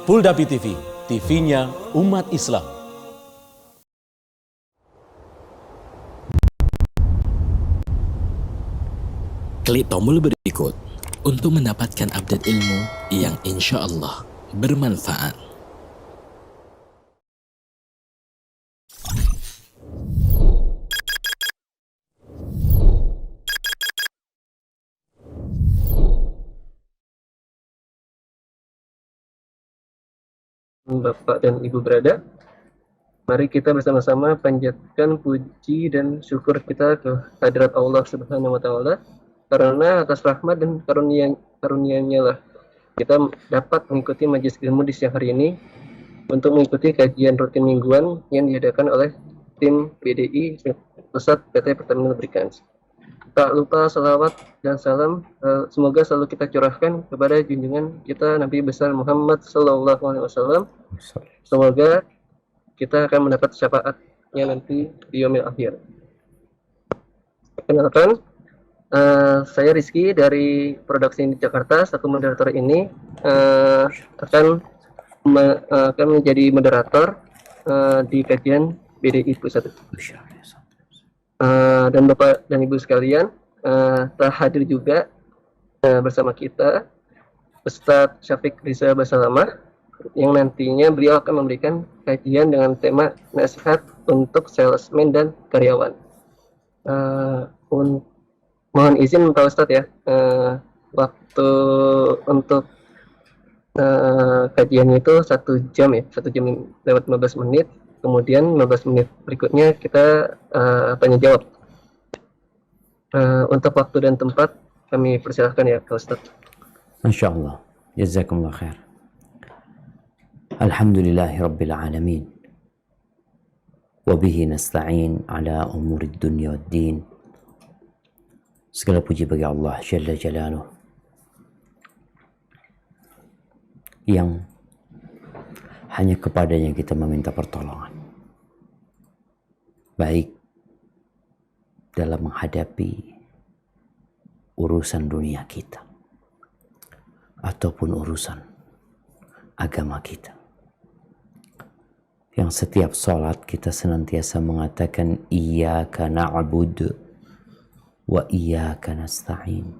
Puldapi TV, TV-nya umat Islam. Klik tombol berikut untuk mendapatkan update ilmu yang insya Allah bermanfaat. Bapak dan Ibu berada, mari kita bersama-sama panjatkan puji dan syukur kita ke hadirat Allah Subhanahu wa Ta'ala, karena atas rahmat dan karunia-Nya lah kita dapat mengikuti majelis ilmu di siang hari ini untuk mengikuti kajian rutin mingguan yang diadakan oleh tim BDI Pusat PT Pertamina Lubricants. Tak lupa salawat dan salam semoga selalu kita curahkan kepada junjungan kita Nabi besar Muhammad SAW. Semoga kita akan mendapat syafaatnya nanti di yaumil akhir. Perkenalkan, saya Rizky dari Produksi di Jakarta. Satu moderator ini akan menjadi moderator di kajian BDI Pusat. Dan Bapak dan Ibu sekalian, telah hadir juga bersama kita Ustadz Syafiq Riza Basalamah, yang nantinya beliau akan memberikan kajian dengan tema nasihat untuk salesman dan karyawan. Mohon izin Pak Ustadz ya, waktu untuk kajiannya itu 1 jam ya, 1 jam lewat 15 menit. Kemudian 15 menit berikutnya kita tanya jawab. Untuk waktu dan tempat kami persilahkan ya Pak Ustadz. Masya Allah. Jazakumullah khair. Alhamdulillahi Rabbil Alamin. Wabihi nasta'in ala umuri dunya wad din. Segala puji bagi Allah Jalla Jalaluh, yang hanya kepadanya kita meminta pertolongan, baik dalam menghadapi urusan dunia kita ataupun urusan agama kita. Yang setiap sholat kita senantiasa mengatakan iyyaka na'budu wa iyyaka nasta'in.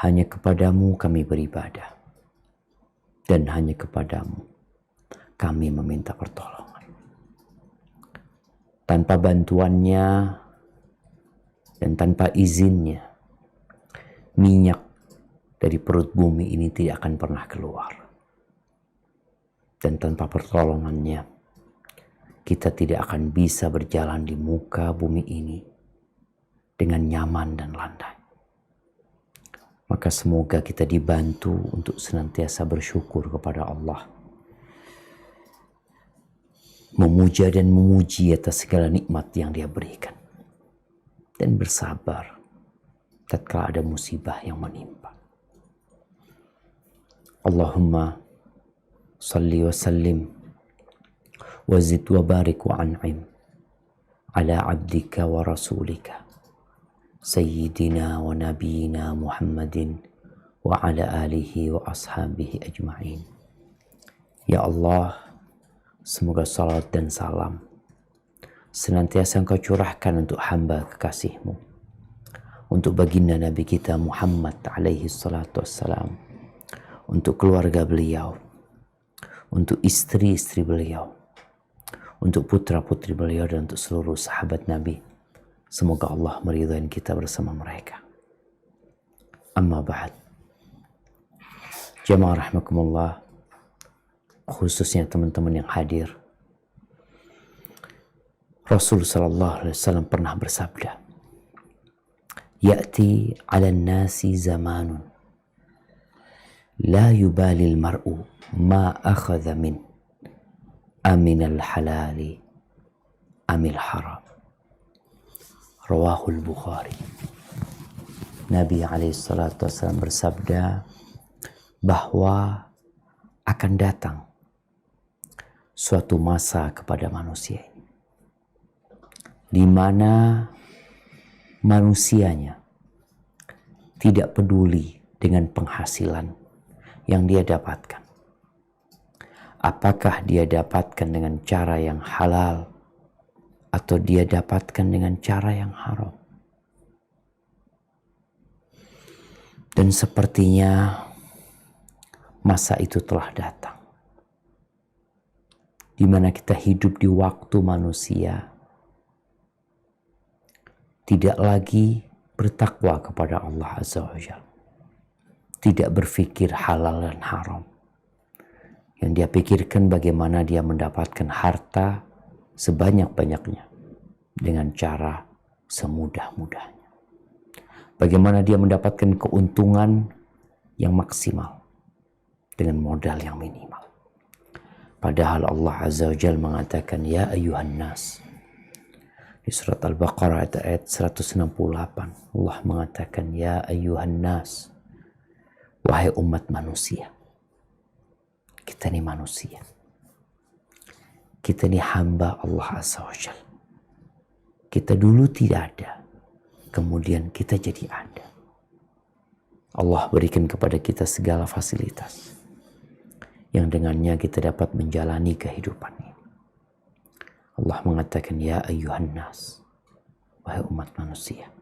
Hanya kepadamu kami beribadah, dan hanya kepadamu kami meminta pertolongan. Tanpa bantuannya dan tanpa izinnya, minyak dari perut bumi ini tidak akan pernah keluar. Dan tanpa pertolongannya, kita tidak akan bisa berjalan di muka bumi ini dengan nyaman dan landai. Maka semoga kita dibantu untuk senantiasa bersyukur kepada Allah, memuja dan memuji atas segala nikmat yang Dia berikan, dan bersabar tatkala ada musibah yang menimpa. Allahumma salli wa sallim wa zid wa barik wa an'im ala abdika wa rasulika Sayyidina wa nabiyina Muhammadin wa ala alihi wa ashabihi ajma'in. Ya Allah, semoga salat dan salam senantiasa Engkau curahkan untuk hamba kekasih-Mu, untuk baginda Nabi kita Muhammad alaihi salatu wassalam, untuk keluarga beliau, untuk istri-istri beliau, untuk putra-putri beliau, dan untuk seluruh sahabat Nabi. Semoga Allah meridhai kita bersama mereka. Amma ba'd. Jamaah rahimakumullah, khususnya teman-teman yang hadir. Rasul sallallahu alaihi wasallam pernah bersabda, "Ya'ti 'alan nasi zamanun la yubali al-mar'u ma akhadha min aminal halali amil haram." Rawahul Bukhari. Nabi alaihissalatu wassalam bersabda bahwa akan datang suatu masa kepada manusia ini, di mana manusianya tidak peduli dengan penghasilan yang dia dapatkan, Apakah dia dapatkan dengan cara yang halal atau dia dapatkan dengan cara yang haram? Dan sepertinya masa itu telah datang, di mana kita hidup di waktu manusia tidak lagi bertakwa kepada Allah Azza wa Jalla, tidak berpikir halal dan haram. Yang dia pikirkan bagaimana dia mendapatkan harta sebanyak-banyaknya dengan cara semudah-mudahnya. Bagaimana dia mendapatkan keuntungan yang maksimal dengan modal yang minimal. Padahal Allah Azza wa Jalla mengatakan, ya ayuhan nas. Di surat Al-Baqarah ayat 168, Allah mengatakan, ya ayuhan nas. Wahai umat manusia. Kita ini manusia. Kita ini hamba Allah Azza wa Jalla. Kita dulu tidak ada, kemudian kita jadi ada. Allah berikan kepada kita segala fasilitas yang dengannya kita dapat menjalani kehidupan ini. Allah mengatakan, ya ayyuhan nas, wahai umat manusia,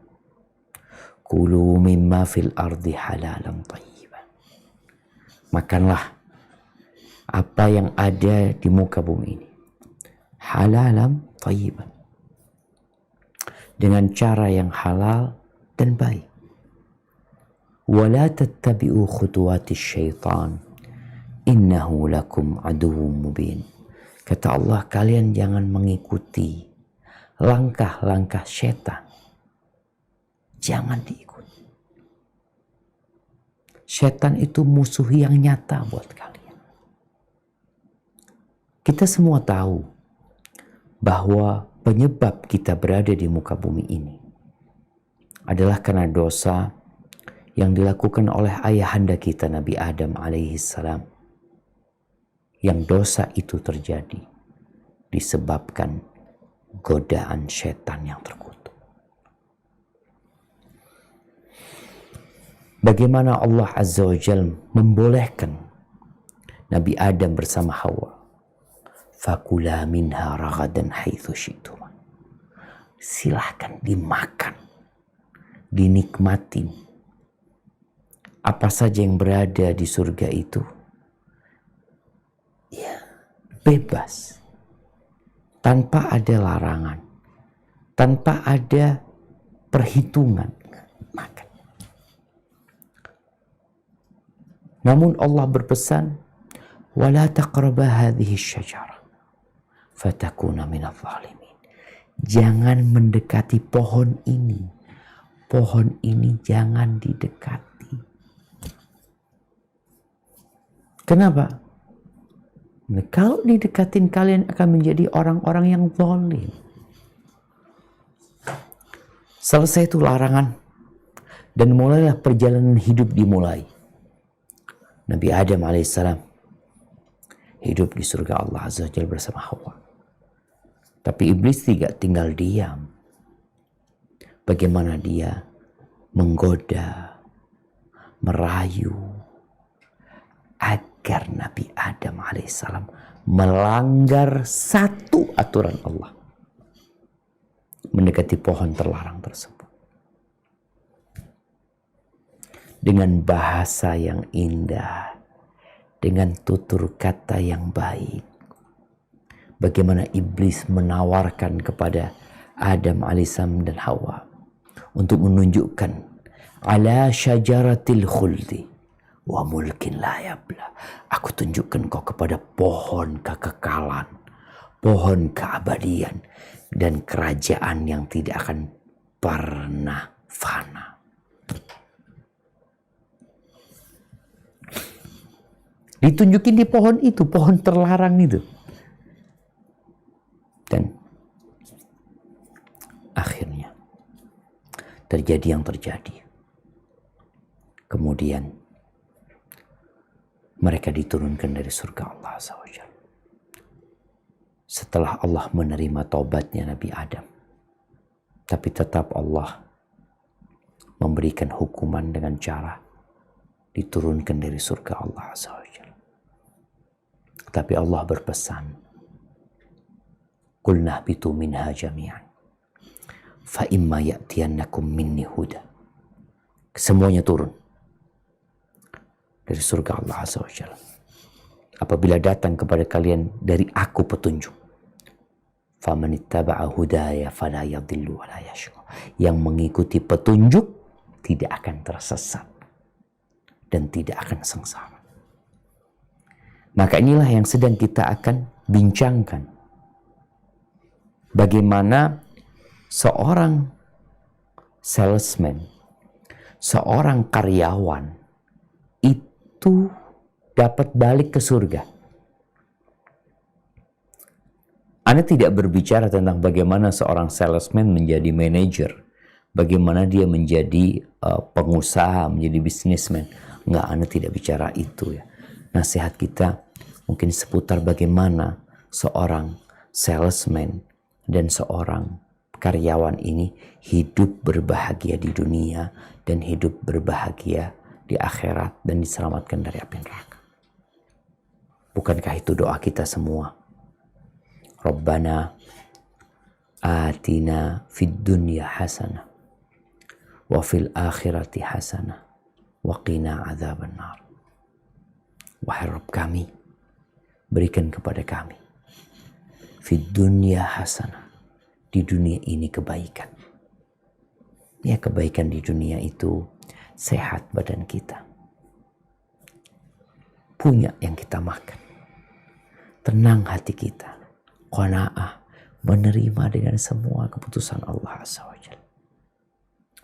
kulu mimma fil ardi halalan thayyiban. Makanlah apa yang ada di muka bumi ini, halalan thayyiban, dengan cara yang halal dan baik. Wala tattabi'u khutuwatis syaitan, innahu lakum aduwwum mubin. Kata Allah, kalian jangan mengikuti langkah-langkah setan. Jangan diikuti. Setan itu musuh yang nyata buat kalian. Kita semua tahu bahwa penyebab kita berada di muka bumi ini adalah karena dosa yang dilakukan oleh ayahanda kita Nabi Adam alaihissalam. Yang dosa itu terjadi disebabkan godaan setan yang terkutuk. Bagaimana Allah Azza wa Jalla membolehkan Nabi Adam bersama Hawa, fakula minha ragadan haitsu syi'tuma. Silahkan dimakan, dinikmatin. Apa saja yang berada di surga itu, ya, bebas. Tanpa ada larangan, tanpa ada perhitungan. Makan. Namun Allah berpesan, wala taqraba hadhihi syajarah fatakuna minadh dhalimin. Jangan mendekati pohon ini. Pohon ini jangan didekati. Kenapa? Nah, kalau didekatin kalian akan menjadi orang-orang yang zalim. Selesai itu larangan dan mulailah perjalanan hidup dimulai. Nabi Adam alaihissalam hidup di surga Allah Azza wa Jalla bersama Hawa. Tapi iblis tidak tinggal diam. Bagaimana dia menggoda, merayu agar Nabi Adam alaihissalam melanggar satu aturan Allah, mendekati pohon terlarang tersebut. Dengan bahasa yang indah, dengan tutur kata yang baik. Bagaimana iblis menawarkan kepada Adam alaihissalam dan Hawa untuk menunjukkan ala syajaratil khuldi wa mulkin la yabla. Aku tunjukkan kau kepada pohon kekekalan, pohon keabadian, dan kerajaan yang tidak akan pernah fana. Ditunjukin di pohon itu, pohon terlarang itu. Dan akhirnya terjadi yang terjadi. Kemudian mereka diturunkan dari surga Allah Azza wa Jalla. Setelah Allah menerima taubatnya Nabi Adam. Tapi tetap Allah memberikan hukuman dengan cara diturunkan dari surga Allah Azza wa Jalla. Tapi Allah berpesan, Qul nahbitu minha jami'an fa imma ya'tiyannakum minni huda. Semuanya turun dari surga Allah Azza wa Jalla. Apabila datang kepada kalian dari aku petunjuk, famanittaba'a hudaya fala yadhillu wa la yashqa. Yang mengikuti petunjuk tidak akan tersesat dan tidak akan sengsara. Maka inilah yang sedang kita akan bincangkan. Bagaimana seorang salesman, seorang karyawan itu dapat balik ke surga. Anda tidak berbicara tentang bagaimana seorang salesman menjadi manajer, bagaimana dia menjadi pengusaha, menjadi bisnismen. Enggak, Anda tidak bicara itu ya. Nasihat kita mungkin seputar bagaimana seorang salesman dan seorang karyawan ini hidup berbahagia di dunia dan hidup berbahagia di akhirat dan diselamatkan dari api neraka. Bukankah itu doa kita semua? Rabbana atina fid dunya hasanah wa fil akhirati hasanah wa qina adzabannar. Wahai Rabb kami, berikan kepada kami fid dunya hasanah, di dunia ini kebaikan. Ya, kebaikan di dunia itu sehat badan kita, punya yang kita makan, tenang hati kita, qanaah, menerima dengan semua keputusan Allah Azza wa Jalla.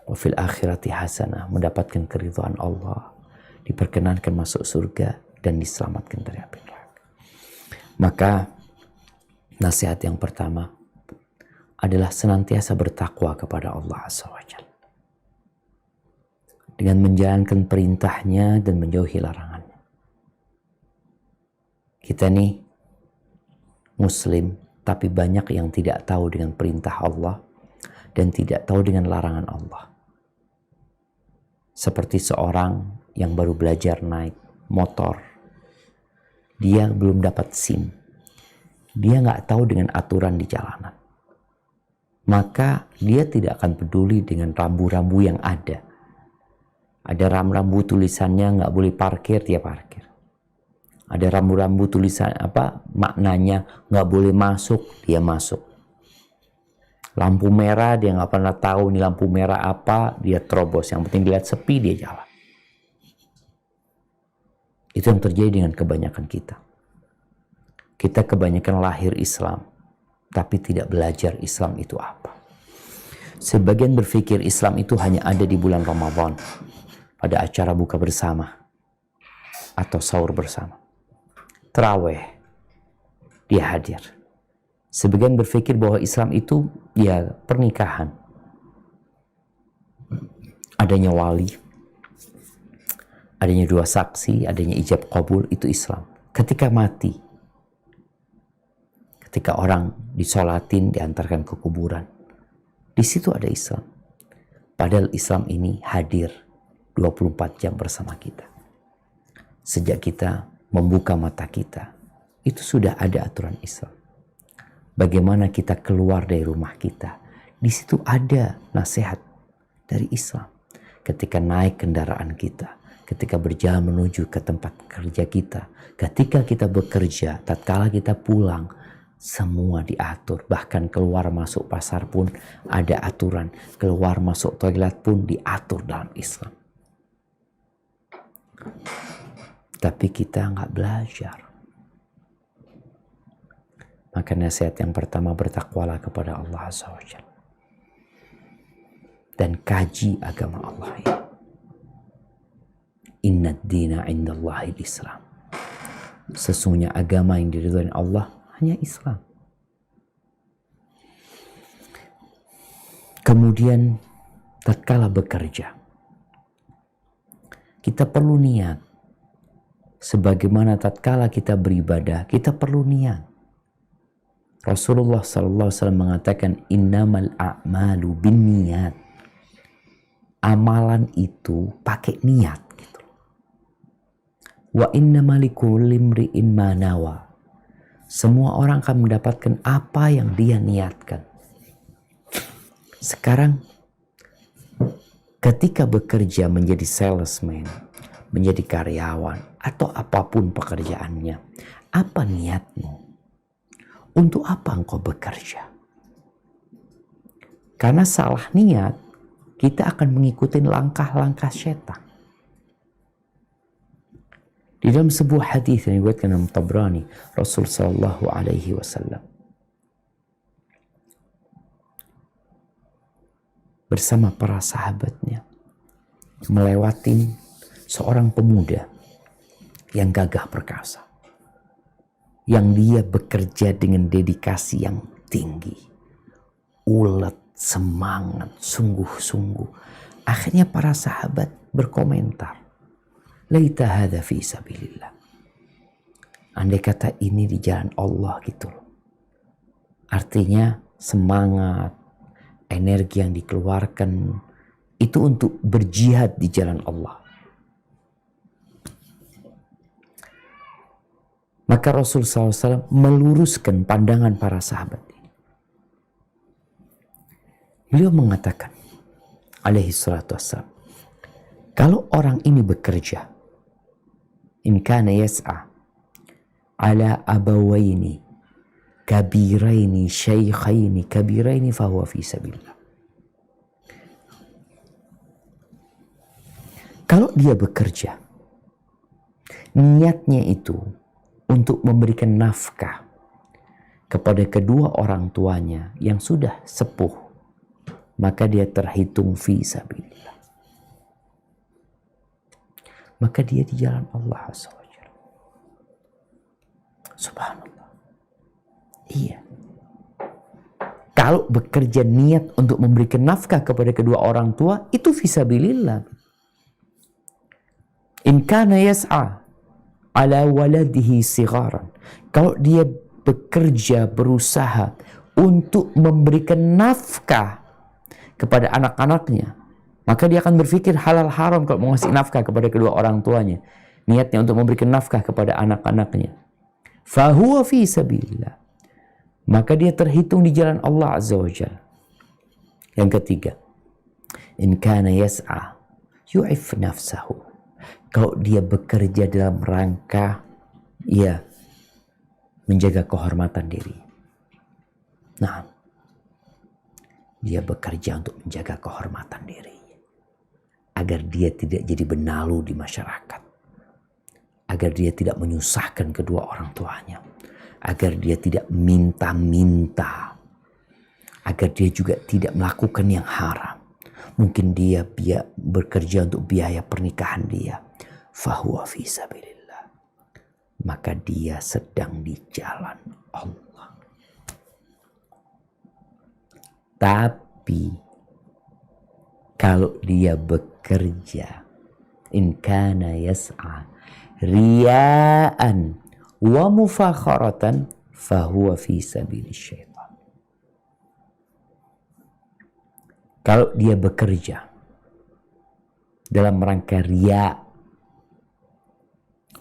Wa fil akhirati hasanah, mendapatkan keridhaan Allah, diperkenankan masuk surga dan diselamatkan dari api neraka. Maka nasihat yang pertama adalah senantiasa bertakwa kepada Allah Azza wa Jalla dengan menjalankan perintahnya dan menjauhi larangannya. Kita nih muslim, tapi banyak yang tidak tahu dengan perintah Allah dan tidak tahu dengan larangan Allah. Seperti seorang yang baru belajar naik motor, dia belum dapat SIM, dia nggak tahu dengan aturan di jalanan, maka dia tidak akan peduli dengan rambu-rambu yang ada. Ada rambu-rambu tulisannya nggak boleh parkir, dia parkir. Ada rambu-rambu tulisan maknanya nggak boleh masuk, dia masuk. Lampu merah dia nggak pernah tahu ini lampu merah apa, dia terobos. Yang penting dilihat sepi, dia jalan. Itu yang terjadi dengan kebanyakan kita. Kita kebanyakan lahir Islam, tapi tidak belajar Islam itu apa. Sebagian berpikir Islam itu hanya ada di bulan Ramadan, pada acara buka bersama atau sahur bersama. Tarawih, dia hadir. Sebagian berpikir bahwa Islam itu ya pernikahan. Adanya wali, adanya dua saksi, adanya ijab qabul, itu Islam. Ketika mati, ketika orang disolatin, diantarkan ke kuburan, di situ ada Islam. Padahal Islam ini hadir 24 jam bersama kita. Sejak kita membuka mata kita, itu sudah ada aturan Islam. Bagaimana kita keluar dari rumah kita, di situ ada nasihat dari Islam. Ketika naik kendaraan kita, ketika berjalan menuju ke tempat kerja kita, ketika kita bekerja, tatkala kita pulang, semua diatur. Bahkan keluar masuk pasar pun ada aturan. Keluar masuk toilet pun diatur dalam Islam. Tapi kita nggak belajar. Maka nasihat yang pertama, bertakwalah kepada Allah Azza wa Jalla. Dan kaji agama Allah ini. Inna ad-dina indallahi Islam. Sesungguhnya agama yang diridhoi Allah hanya Islam. Kemudian tatkala bekerja, kita perlu niat. Sebagaimana tatkala kita beribadah, kita perlu niat. Rasulullah SAW mengatakan, innamal a'malu binniyat. Amalan itu pakai niat. Gitu. Wa innamal likulli imri'in ma nawa. Semua orang akan mendapatkan apa yang dia niatkan. Sekarang ketika bekerja menjadi salesman, menjadi karyawan, atau apapun pekerjaannya, apa niatmu? Untuk apa engkau bekerja? Karena salah niat, kita akan mengikuti langkah-langkah setan. Di dalam sebuah hadis yang diriwayatkan Imam Tabrani, Rasul sallallahu alaihi wasallam bersama para sahabatnya melewati seorang pemuda yang gagah perkasa, yang dia bekerja dengan dedikasi yang tinggi, ulet, semangat, sungguh-sungguh. Akhirnya para sahabat berkomentar, laita hadza fi sabilillah. Andai kata ini di jalan Allah gitu loh. Artinya semangat, energi yang dikeluarkan itu untuk berjihad di jalan Allah. Maka Rasul SAW meluruskan pandangan para sahabat ini. Beliau mengatakan, alaihi salatu wassalam, kalau orang ini bekerja, in kana yas'a ala abawaini kabiraini syaikhaini kabiraini fahuwa fi sabilillah. Kalau dia bekerja, niatnya itu untuk memberikan nafkah kepada kedua orang tuanya yang sudah sepuh, maka dia terhitung fi sabilillah. Maka dia di jalan Allah SWT. Subhanallah. Iya. Kalau bekerja niat untuk memberikan nafkah kepada kedua orang tua, itu fisabilillah. In kana yas'a ala waladihi sigharan. Kalau dia bekerja, berusaha untuk memberikan nafkah kepada anak-anaknya, maka dia akan berpikir halal haram kalau mau ngasih nafkah kepada kedua orang tuanya. Niatnya untuk memberikan nafkah kepada anak-anaknya. Fahuwa fi sabilillah. Maka dia terhitung di jalan Allah Azza wa Jalla. Yang ketiga, in kana yas'a yu'if nafsahu. Kalau dia bekerja dalam rangka menjaga kehormatan diri. Nah, dia bekerja untuk menjaga kehormatan diri agar dia tidak jadi benalu di masyarakat, agar dia tidak menyusahkan kedua orang tuanya, agar dia tidak minta-minta, agar dia juga tidak melakukan yang haram. Mungkin dia bekerja untuk biaya pernikahan dia. Fahuwa fi sabilillah. Maka dia sedang di jalan Allah. Tapi kalau dia bekerja, in kana yas'a riya'an wa mufakharatan fahuwa fi sabilis syaitan. Kalau dia bekerja dalam rangka riya,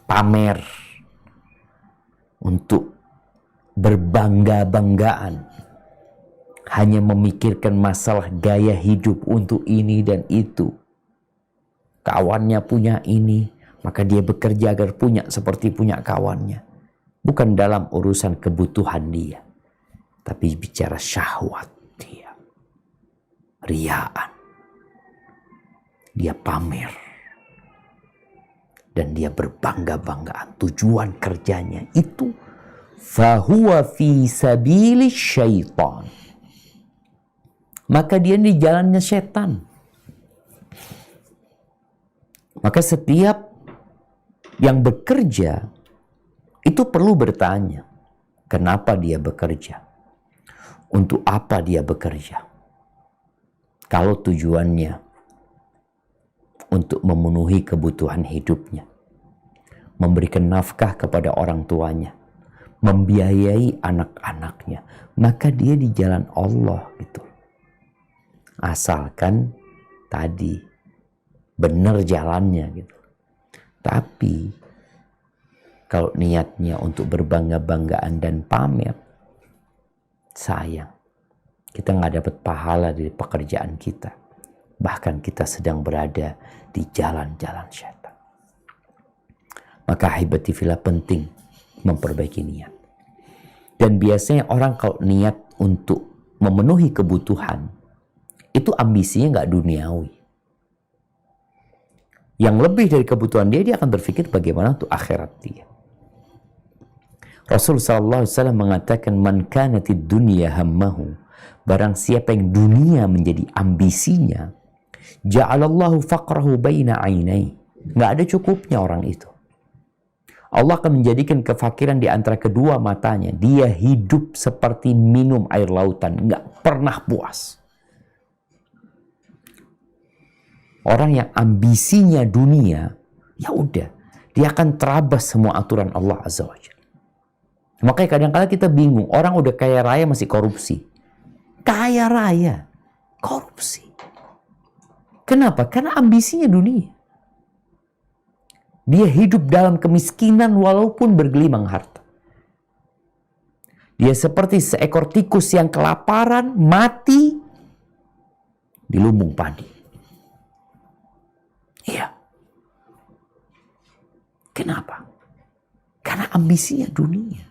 pamer, untuk berbangga-banggaan, hanya memikirkan masalah gaya hidup untuk ini dan itu. Kawannya punya ini, maka dia bekerja agar punya seperti punya kawannya. Bukan dalam urusan kebutuhan dia, tapi bicara syahwat dia. Riyaan. Dia pamer. Dan dia berbangga-banggaan. Tujuan kerjanya itu fahuwa fi sabilis syaitan. Maka dia di jalannya setan. Maka setiap yang bekerja itu perlu bertanya, kenapa dia bekerja? Untuk apa dia bekerja? Kalau tujuannya untuk memenuhi kebutuhan hidupnya, memberikan nafkah kepada orang tuanya, membiayai anak-anaknya, maka dia di jalan Allah gitu. Asalkan tadi benar jalannya gitu. Tapi Kalau niatnya untuk berbangga-banggaan dan pamer, sayang, kita nggak dapat pahala dari pekerjaan kita. Bahkan kita sedang berada di jalan-jalan syaitan. Maka ahibati fillah, penting memperbaiki niat. Dan biasanya orang kalau niat untuk memenuhi kebutuhan, itu ambisinya nggak duniawi. Yang lebih dari kebutuhan dia akan berpikir bagaimana untuk akhirat dia. Rasul SAW mengatakan, man kanatid dunya hammahu, barang siapa yang dunia menjadi ambisinya, ja'alallahu faqrahu baina ainai, nggak ada cukupnya orang itu. Allah akan menjadikan kefakiran di antara kedua matanya. Dia hidup seperti minum air lautan, nggak pernah puas. Orang yang ambisinya dunia, ya udah, dia akan terabas semua aturan Allah Azza wa Jalla. Makanya kadang-kadang kita bingung, orang udah kaya raya masih korupsi. Kaya raya, korupsi. Kenapa? Karena ambisinya dunia. Dia hidup dalam kemiskinan walaupun bergelimang harta. Dia seperti seekor tikus yang kelaparan, mati di lumbung padi. Iya. Kenapa? Karena ambisinya dunia.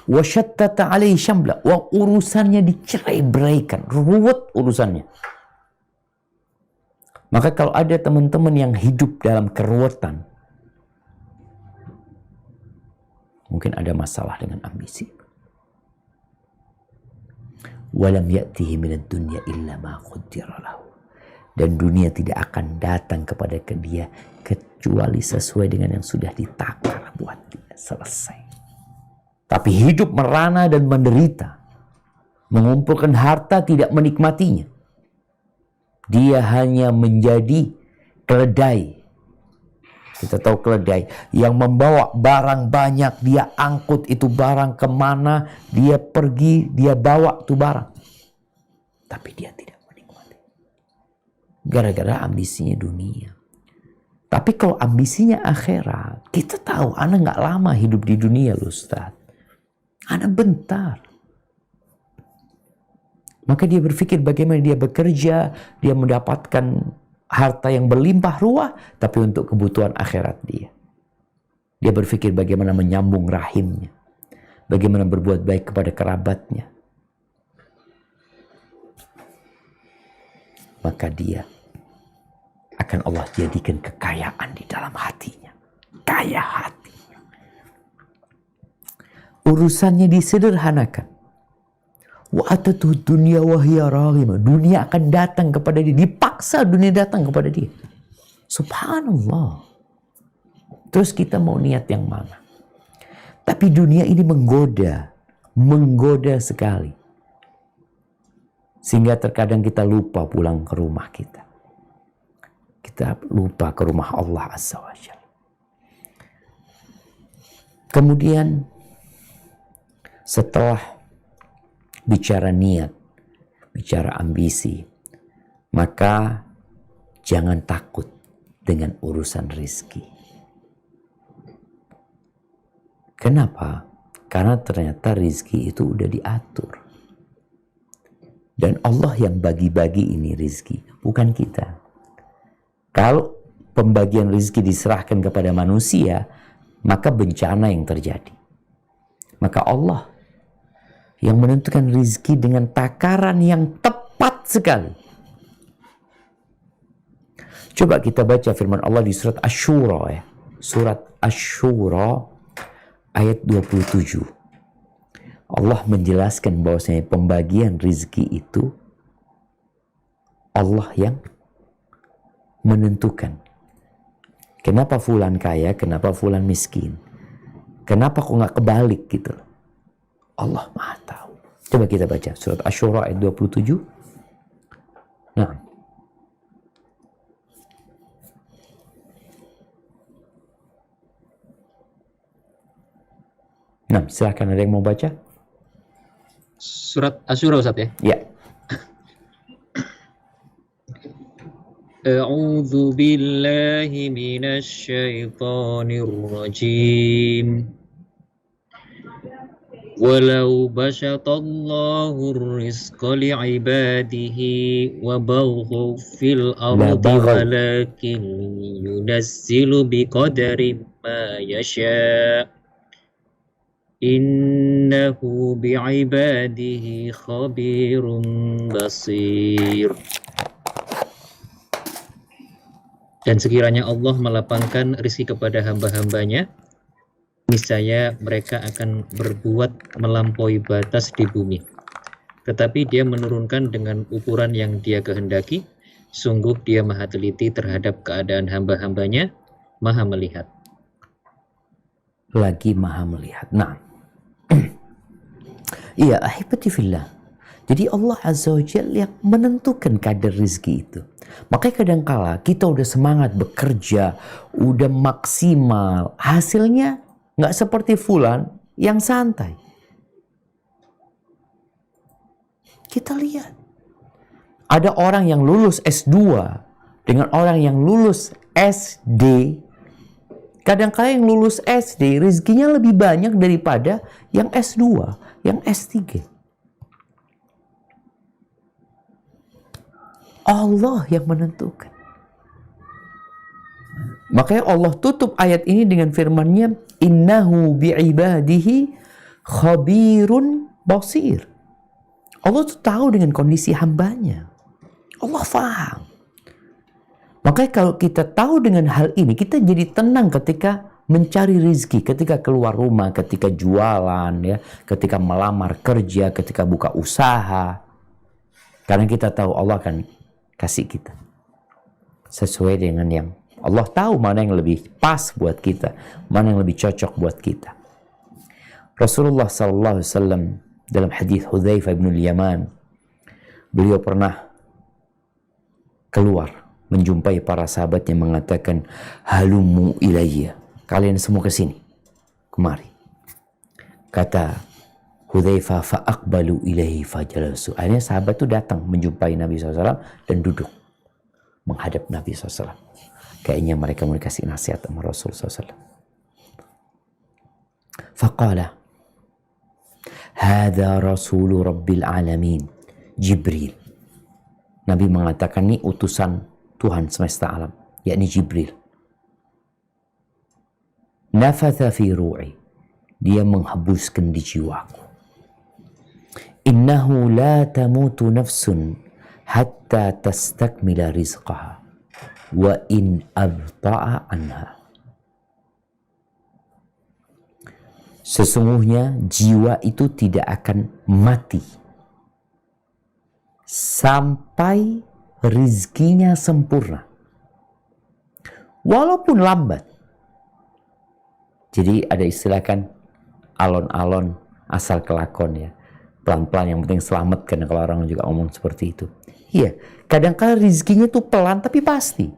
Wa syattata alaihi syamla, wa urusannya dicerai-beraikan, ruwet urusannya. Maka kalau ada teman-teman yang hidup dalam keruwetan, mungkin ada masalah dengan ambisi. Walam ya'tihi minad dunya illa ma qaddara lahu. Dan dunia tidak akan datang kepada dia kecuali sesuai dengan yang sudah ditakar buat dia. Selesai. Tapi hidup merana dan menderita. Mengumpulkan harta tidak menikmatinya. Dia hanya menjadi keledai. Kita tahu keledai yang membawa barang banyak, dia angkut itu barang kemana, dia pergi, dia bawa itu barang. Tapi dia tidak menikmati. Gara-gara ambisinya dunia. Tapi kalau ambisinya akhirat, kita tahu anak nggak lama hidup di dunia loh Ustaz. Anak bentar. Maka dia berpikir bagaimana dia bekerja, dia mendapatkan harta yang berlimpah ruah, tapi untuk kebutuhan akhirat dia. Dia berpikir bagaimana menyambung rahimnya, bagaimana berbuat baik kepada kerabatnya. Maka dia akan Allah jadikan kekayaan di dalam hatinya. Kaya hati. Urusannya disederhanakan. Wa atatuh dunya wa hiya raghimah. Dunia akan datang kepada dia. Dipaksa dunia datang kepada dia. Subhanallah. Terus kita mau niat yang mana? Tapi dunia ini menggoda. Menggoda sekali. Sehingga terkadang kita lupa pulang ke rumah kita. Kita lupa ke rumah Allah Azza wa Jalla. Kemudian setelah bicara niat, bicara ambisi, maka jangan takut dengan urusan rizki. Kenapa? Karena ternyata rizki itu udah diatur. Dan Allah yang bagi-bagi ini rizki, bukan kita. Kalau pembagian rizki diserahkan kepada manusia, maka bencana yang terjadi. Maka Allah yang menentukan rizki dengan takaran yang tepat sekali. Coba kita baca firman Allah di surat Asy-Syura ya. Surat Asy-Syura ayat 27. Allah menjelaskan bahwasanya pembagian rizki itu Allah yang menentukan. Kenapa fulan kaya, kenapa fulan miskin? Kenapa kok nggak kebalik gitu? Allah Maha tahu. Coba kita baca surat Asy-Syura ayat 27. Nah. Nah, silakan, ada yang mau baca? Surat Asy-Syura Ustaz ya? Ya. أعوذ بالله من الشيطان الرجيم ولو بسط الله الرزق لعباده وبغوا في الأرض ولكن ينزل بقدر ما يشاء إنه بعباده خبير بصير. Dan sekiranya Allah melapangkan rizki kepada hamba-hambanya, niscaya mereka akan berbuat melampaui batas di bumi. Tetapi dia menurunkan dengan ukuran yang dia kehendaki. Sungguh dia maha teliti terhadap keadaan hamba-hambanya, maha melihat. Lagi maha melihat. Nah, iya, ahibati fillah. Jadi Allah Azza wa Jalla yang menentukan kadar rizki itu. Makanya kadangkala kita udah semangat bekerja, udah maksimal, hasilnya nggak seperti fulan yang santai. Kita lihat, ada orang yang lulus S2 dengan orang yang lulus SD. Kadang-kala yang lulus SD rezekinya lebih banyak daripada yang S2, yang S3. Allah yang menentukan. Makanya Allah tutup ayat ini dengan firman-Nya, innahu bi'ibadihi khabirun basir. Allah tuh tahu dengan kondisi hambanya. Allah faham. Makanya kalau kita tahu dengan hal ini, kita jadi tenang ketika mencari rizki, ketika keluar rumah, ketika jualan, ya, ketika melamar kerja, ketika buka usaha. Karena kita tahu Allah akan kasih kita sesuai dengan yang Allah tahu mana yang lebih pas buat kita, mana yang lebih cocok buat kita. Rasulullah SAW dalam hadis Hudzaifah bin Yaman, beliau pernah keluar menjumpai para sahabat yang mengatakan, halumu ilayya, kalian semua ke sini, kemari. Kata Hudzaifah, fa'aqbalu ilaihi fajalasu. Akhirnya sahabat itu datang menjumpai Nabi SAW dan duduk menghadap Nabi SAW. Kayaknya mereka mau dikasih nasihat sama Rasul SAW. Faqala, hadha rasulu rabbil alamin, Jibril. Nabi mengatakan, ini utusan Tuhan semesta alam, yakni Jibril. Nafatha fi ru'i, dia menghembuskan di jiwaku. Innahu la tamutu nafsun hatta tastakmila rizqaha wa in abta'a anha. Sesungguhnya jiwa itu tidak akan mati sampai rizkinya sempurna, walaupun lambat. Jadi ada istilah kan, alon-alon asal kelakon, ya. Pelan-pelan yang penting selamat, karena kalau orang juga ngomong seperti itu. Iya, kadang-kadang rizkinya tuh pelan tapi pasti.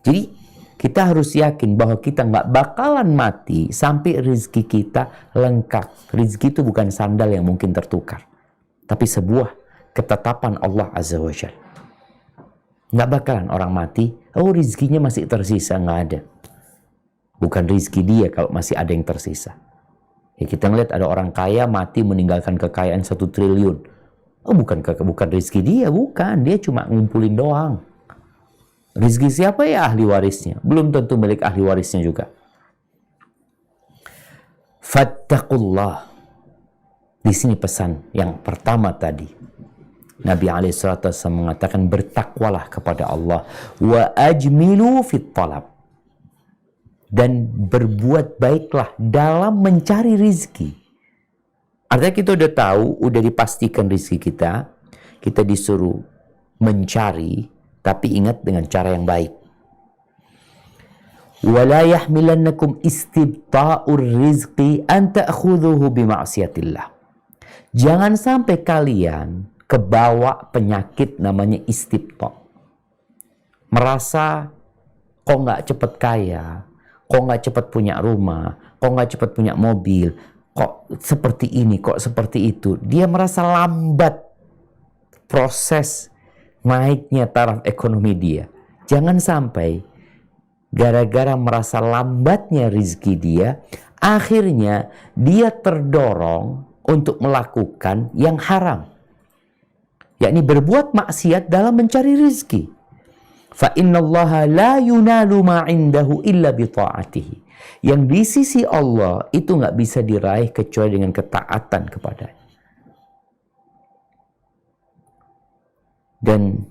Jadi kita harus yakin bahwa kita nggak bakalan mati sampai rizki kita lengkap. Rizki itu bukan sandal yang mungkin tertukar, tapi sebuah ketetapan Allah Azza wa Jalla. Nggak bakalan orang mati, oh rizkinya masih tersisa, nggak ada. Bukan rizki dia kalau masih ada yang tersisa. Ya, kita ngeliat ada orang kaya mati meninggalkan kekayaan 1 triliun. Oh, bukan rizki dia, bukan. Dia cuma ngumpulin doang. Rizki siapa? Ya ahli warisnya. Belum tentu milik ahli warisnya juga. Fattaqullah. Di sini pesan yang pertama tadi. Nabi SAW mengatakan, bertakwalah kepada Allah. Wa ajmilu fit talab. Dan berbuat baiklah dalam mencari rizki. Artinya kita udah tahu, udah dipastikan rizki kita. Kita disuruh mencari, tapi ingat dengan cara yang baik. وَلَا يَحْمِلَنَّكُمْ إِسْتِبْطَاءُ الرِّزْقِ أَنْ تَأْخُذُوهُ بِمَعْصِيَةِ اللَّهِ. Jangan sampai kalian kebawa penyakit namanya istibta. Merasa kok nggak cepet kaya, kok nggak cepet punya rumah, kok nggak cepet punya mobil, kok seperti ini, kok seperti itu. Dia merasa lambat proses naiknya taraf ekonomi dia. Jangan sampai gara-gara merasa lambatnya rizki dia, akhirnya dia terdorong untuk melakukan yang haram, yakni berbuat maksiat dalam mencari rizki. Fa innallaha la yunalu ma indahu illa bi ta'atihi. Yang di sisi Allah itu nggak bisa diraih kecuali dengan ketaatan kepadanya. Dan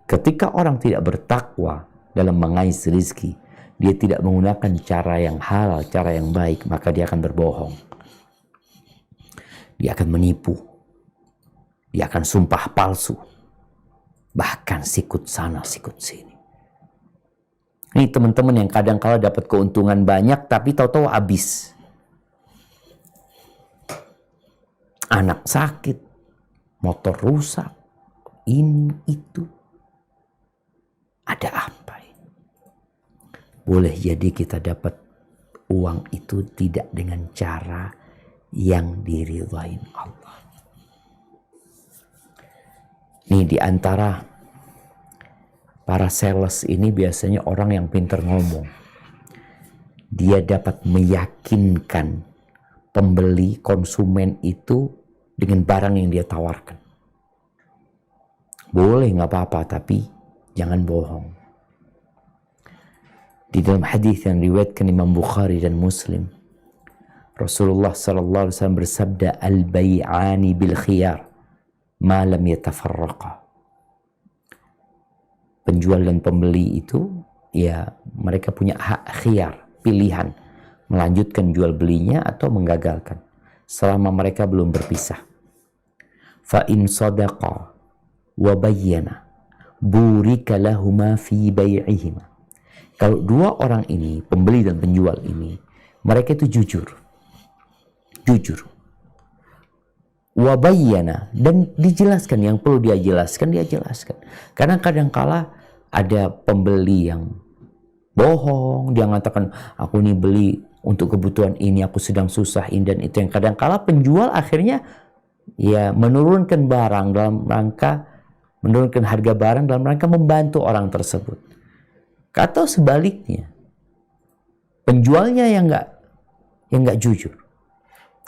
ketika orang tidak bertakwa dalam mengais rizki, dia tidak menggunakan cara yang halal, cara yang baik, maka dia akan berbohong. Dia akan menipu. Dia akan sumpah palsu. Bahkan sikut sana, sikut sini. Ini teman-teman yang kadang kala dapat keuntungan banyak, tapi tahu-tahu habis. Anak sakit, motor rusak, ini, itu. Ada apa ini? Boleh jadi kita dapat uang itu tidak dengan cara yang diridhain Allah. Nih di antara para sales ini biasanya orang yang pintar ngomong. Dia dapat meyakinkan pembeli, konsumen itu dengan barang yang dia tawarkan. Boleh, nggak apa-apa, tapi jangan bohong. Di dalam hadis yang diriwayatkan Imam Bukhari dan Muslim, Rasulullah sallallahu alaihi wasallam bersabda, "Al-bai'ani bil khiyar ma lam yatafarraqa." Penjual dan pembeli itu, ya mereka punya hak khiyar, pilihan, melanjutkan jual belinya atau menggagalkan selama mereka belum berpisah. Fa in sadaqa wa bayyana burika lahuma fi bai'ihima. Kalau dua orang ini, pembeli dan penjual ini, mereka itu jujur. Wabayyana, dan dijelaskan yang perlu dia jelaskan, dia jelaskan. Karena kadang-kala ada pembeli yang bohong, dia mengatakan aku ini beli untuk kebutuhan ini, aku sedang susah ini dan itu, yang kadang-kala penjual akhirnya ya menurunkan barang dalam rangka, menurunkan harga barang dalam rangka membantu orang tersebut. Atau sebaliknya, penjualnya yang nggak jujur.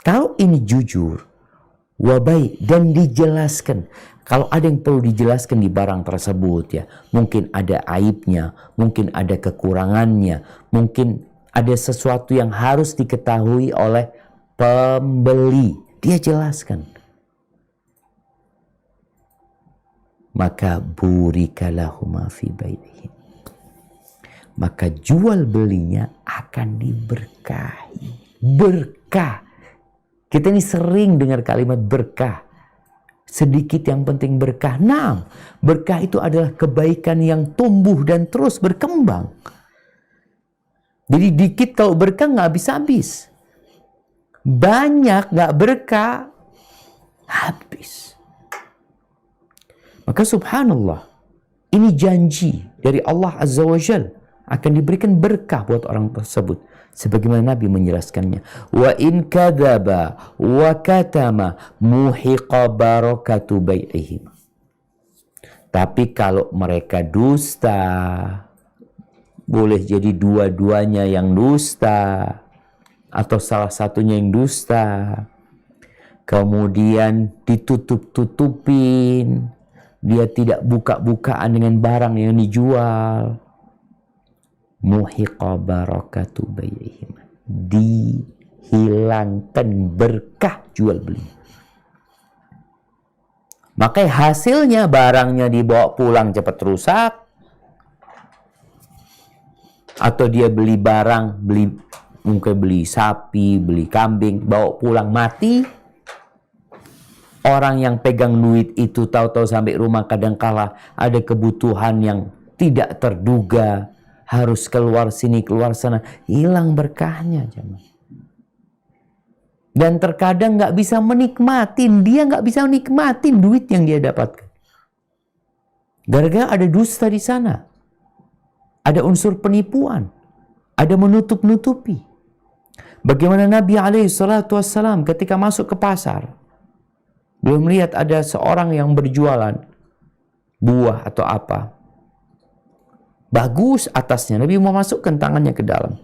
Kalau ini jujur, wabai, dan dijelaskan. Kalau ada yang perlu dijelaskan di barang tersebut, ya mungkin ada aibnya, mungkin ada kekurangannya, mungkin ada sesuatu yang harus diketahui oleh pembeli, dia jelaskan. Maka burika lahuma fi bai'ihim, maka jual belinya akan diberkahi. Berkah. Kita ini sering dengar kalimat berkah. Sedikit yang penting berkah. Nah, berkah itu adalah kebaikan yang tumbuh dan terus berkembang. Jadi dikit kalau berkah nggak habis-habis. Banyak nggak berkah, habis. Maka subhanallah, ini janji dari Allah Azza wa Jalla, akan diberikan berkah buat orang tersebut. Sebagaimana Nabi menjelaskannya. Wa in kadzaba wa katama muhiqa barakatu bai'ihim. Tapi kalau mereka dusta, boleh jadi dua-duanya yang dusta, atau salah satunya yang dusta, kemudian ditutup-tutupin, dia tidak buka-bukaan dengan barang yang dijual, muhiqa barakatu bai'ihim, dihilangkan berkah jual beli. Maka hasilnya barangnya dibawa pulang cepat rusak, atau dia beli barang, mungkin beli sapi, beli kambing, bawa pulang mati. Orang yang pegang duit itu tahu-tahu sampai rumah kadangkala ada kebutuhan yang tidak terduga, harus keluar sini, keluar sana, hilang berkahnya. Dan terkadang nggak bisa menikmatin, dia nggak bisa menikmatin duit yang dia dapatkan. Gara-gara ada dusta di sana, ada unsur penipuan, ada menutup-nutupi. Bagaimana Nabi SAW ketika masuk ke pasar, beliau melihat ada seorang yang berjualan, buah atau apa, bagus atasnya, Nabi mau masukkan tangannya ke dalam,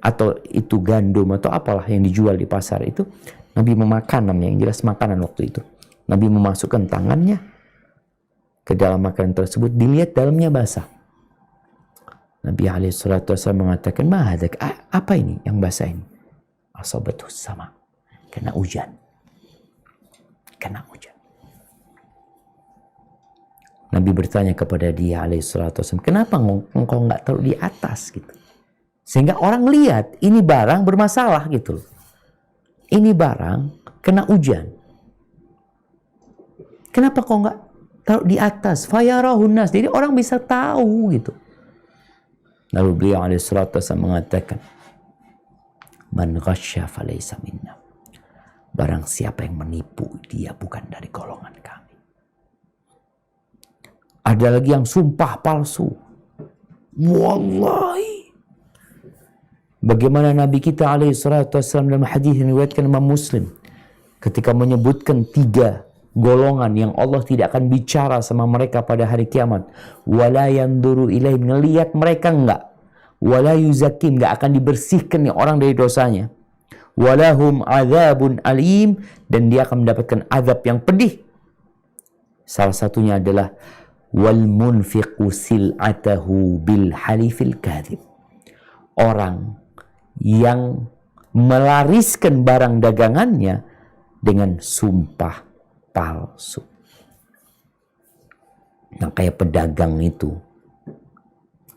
atau itu gandum atau apalah yang dijual di pasar itu, Nabi memakan, yang jelas makanan waktu itu, Nabi memasukkan tangannya ke dalam makanan tersebut, dilihat dalamnya basah. Nabi SAW mengatakan, "Mahadak, apa ini yang basah ini?" Asabatus sama, kena hujan. Kena hujan. Nabi bertanya kepada dia SAW, "Kenapa engkau nggak taruh di atas gitu? Sehingga orang lihat ini barang bermasalah gitu loh. Ini barang kena hujan. Kenapa kau nggak taruh di atas? Fayarahun nas." Jadi orang bisa tahu gitu. Lalu beliau SAW mengatakan, "Man ghasya falaysa minna." Barang siapa yang menipu, dia bukan dari golongan kami. Ada lagi yang sumpah palsu. Wallahi. Bagaimana Nabi kita SAW dalam hadis yang diriwayatkan Imam Muslim, ketika menyebutkan 3 golongan yang Allah tidak akan bicara sama mereka pada hari kiamat. Wala yanduru ilaihim, ngelihat mereka enggak. Wala yuzakim, enggak akan dibersihkan nih orang dari dosanya. Walahum adzabun alim, dan dia akan mendapatkan azab yang pedih. Salah satunya adalah wal munfiqu sil'atahu bil halifil kadhib. Orang yang melariskan barang dagangannya dengan sumpah palsu. Nah, kayak pedagang itu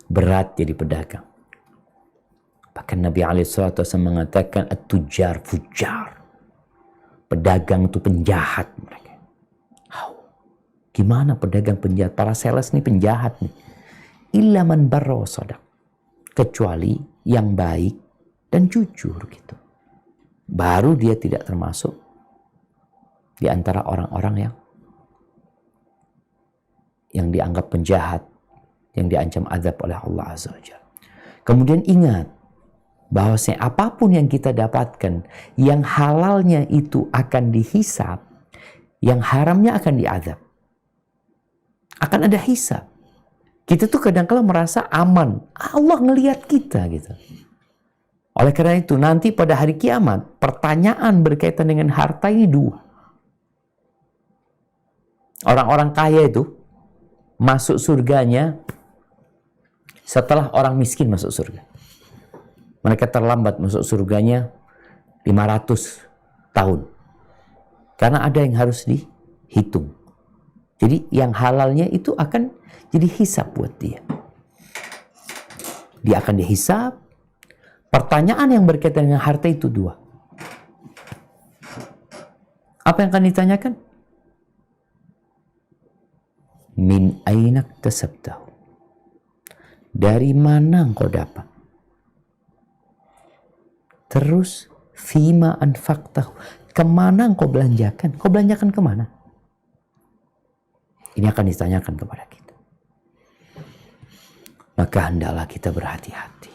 berat jadi pedagang. Bahkan Nabi SAW mengatakan at-tujar fujar. Pedagang itu penjahat mereka. Gimana pedagang penjahat? Para sales nih penjahat nih. Illa man barra wa sadaq. Kecuali yang baik dan jujur gitu. Baru dia tidak termasuk di antara orang-orang yang dianggap penjahat, yang diancam azab oleh Allah Azza wa Jalla. Kemudian ingat bahwasanya apapun yang kita dapatkan, yang halalnya itu akan dihisab, yang haramnya akan diazab. Akan ada hisab. Kita tuh kadang-kadang merasa aman. Allah ngelihat kita gitu. Oleh karena itu nanti pada hari kiamat, pertanyaan berkaitan dengan harta ini 2. Orang-orang kaya itu masuk surganya setelah orang miskin masuk surga. Mereka terlambat masuk surganya 500 tahun. Karena ada yang harus dihitung. Jadi yang halalnya itu akan jadi hisab buat dia. Dia akan dihisab. Pertanyaan yang berkaitan dengan harta itu 2. Apa yang akan ditanyakan? Min ainak tasabtahu. Dari mana engkau dapat? Terus fima anfaqtahu. Kemana engkau belanjakan? Kau belanjakan kemana? Ini akan ditanyakan kepada kita. Maka hendaklah kita berhati-hati.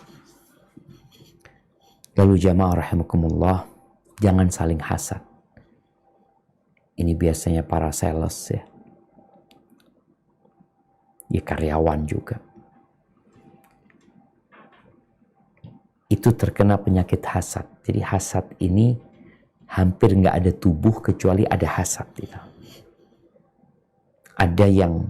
Lalu jamaah rahimakumullah, jangan saling hasad. Ini biasanya para sales ya. Ya karyawan juga. Itu terkena penyakit hasad. Jadi hasad ini hampir nggak ada tubuh kecuali ada hasad. Gitu. Ada yang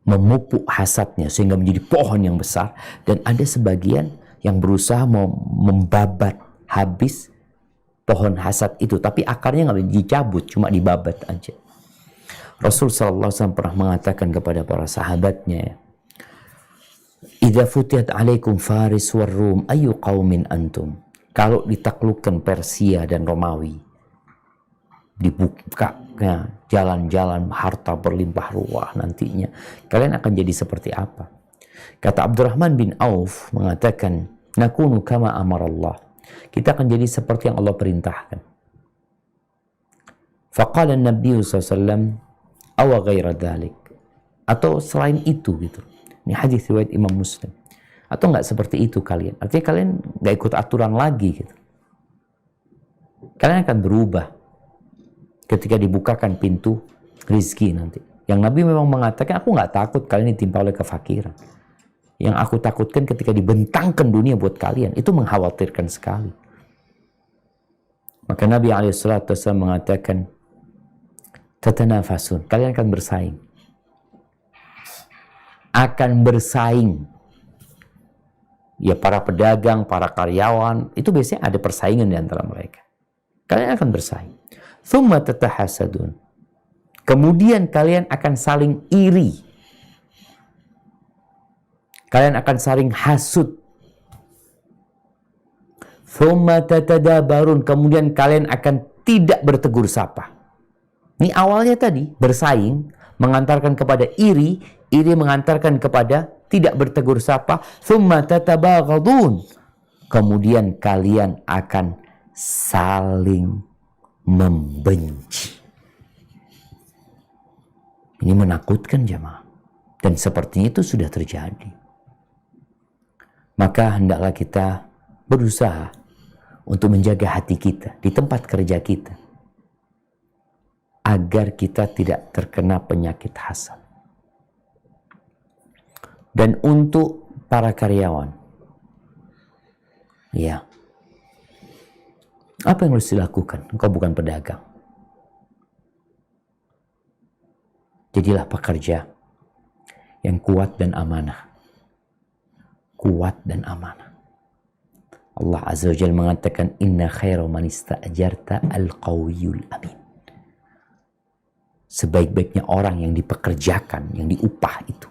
memupuk hasadnya sehingga menjadi pohon yang besar, dan ada sebagian yang berusaha membabat habis pohon hasad itu, tapi akarnya nggak dicabut, cuma dibabat aja. Rasul SAW pernah mengatakan kepada para sahabatnya, "Idza futihat alaikum Faris war Rum, ayu qaumin antum?" Kalau ditaklukkan Persia dan Romawi, dibukanya jalan-jalan harta berlimpah ruah nantinya, kalian akan jadi seperti apa? Kata Abdurrahman bin Auf mengatakan, nakunu kama amarallah. Kita akan jadi seperti yang Allah perintahkan. Faqala Nabi SAW, awa ghaira dhalik. Atau selain itu gitu. Ini hadis riwayat Imam Muslim. Atau enggak seperti itu kalian. Artinya kalian enggak ikut aturan lagi gitu. Kalian akan berubah. ketika dibukakan pintu rizki nanti. Yang Nabi memang mengatakan, aku nggak takut kalian ditimpa oleh kefakiran. Yang aku takutkan ketika dibentangkan dunia buat kalian, itu mengkhawatirkan sekali. Maka Nabi SAW mengatakan, tatanafasun, kalian akan bersaing. Akan bersaing. Ya, para pedagang, para karyawan, itu biasanya ada persaingan di antara mereka. Kalian akan bersaing. Thumma tatahasadun. Kemudian kalian akan saling iri. Kalian akan saling hasud. Thumma tatadabarun. Kemudian kalian akan tidak bertegur sapa. Ini awalnya tadi, bersaing, mengantarkan kepada iri, iri mengantarkan kepada tidak bertegur sapa. Thumma tatabaghadun. Kemudian kalian akan saling membenci. Ini menakutkan jemaah. Dan sepertinya itu sudah terjadi. Maka hendaklah kita berusaha untuk menjaga hati kita di tempat kerja kita. Agar kita tidak terkena penyakit hasad. Dan untuk para karyawan. Ya. Apa yang harus dilakukan? Engkau bukan pedagang. Jadilah pekerja yang kuat dan amanah. Kuat dan amanah. Allah Azza wa Jalla mengatakan, inna khaira man ista'jarta al-qawiyul amin. Sebaik-baiknya orang yang dipekerjakan, yang diupah itu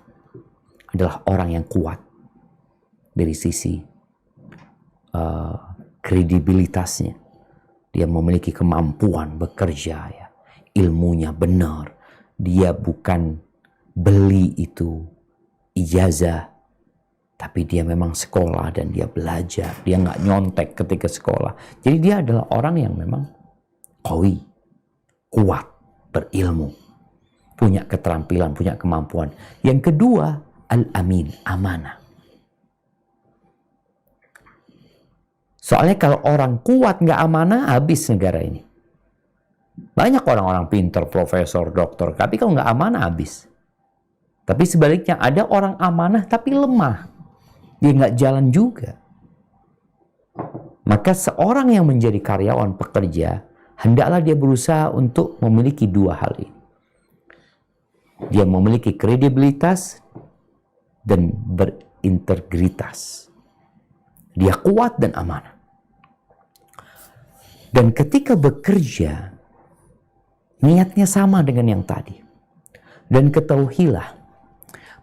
adalah orang yang kuat dari sisi kredibilitasnya. Dia memiliki kemampuan bekerja, ya. Ilmunya benar. Dia bukan beli itu ijazah, tapi dia memang sekolah dan dia belajar. Dia nggak nyontek ketika sekolah. Jadi dia adalah orang yang memang qawi, kuat, berilmu, punya keterampilan, punya kemampuan. Yang kedua, al-amin, amanah. Soalnya kalau orang kuat nggak amanah, habis negara ini. Banyak orang-orang pintar, profesor, dokter, tapi kalau nggak amanah habis. Tapi sebaliknya ada orang amanah tapi lemah. Dia nggak jalan juga. Maka seorang yang menjadi karyawan pekerja, hendaklah dia berusaha untuk memiliki dua hal ini. Dia memiliki kredibilitas dan berintegritas. Dia kuat dan amanah. Dan ketika bekerja, niatnya sama dengan yang tadi. Dan ketahuilah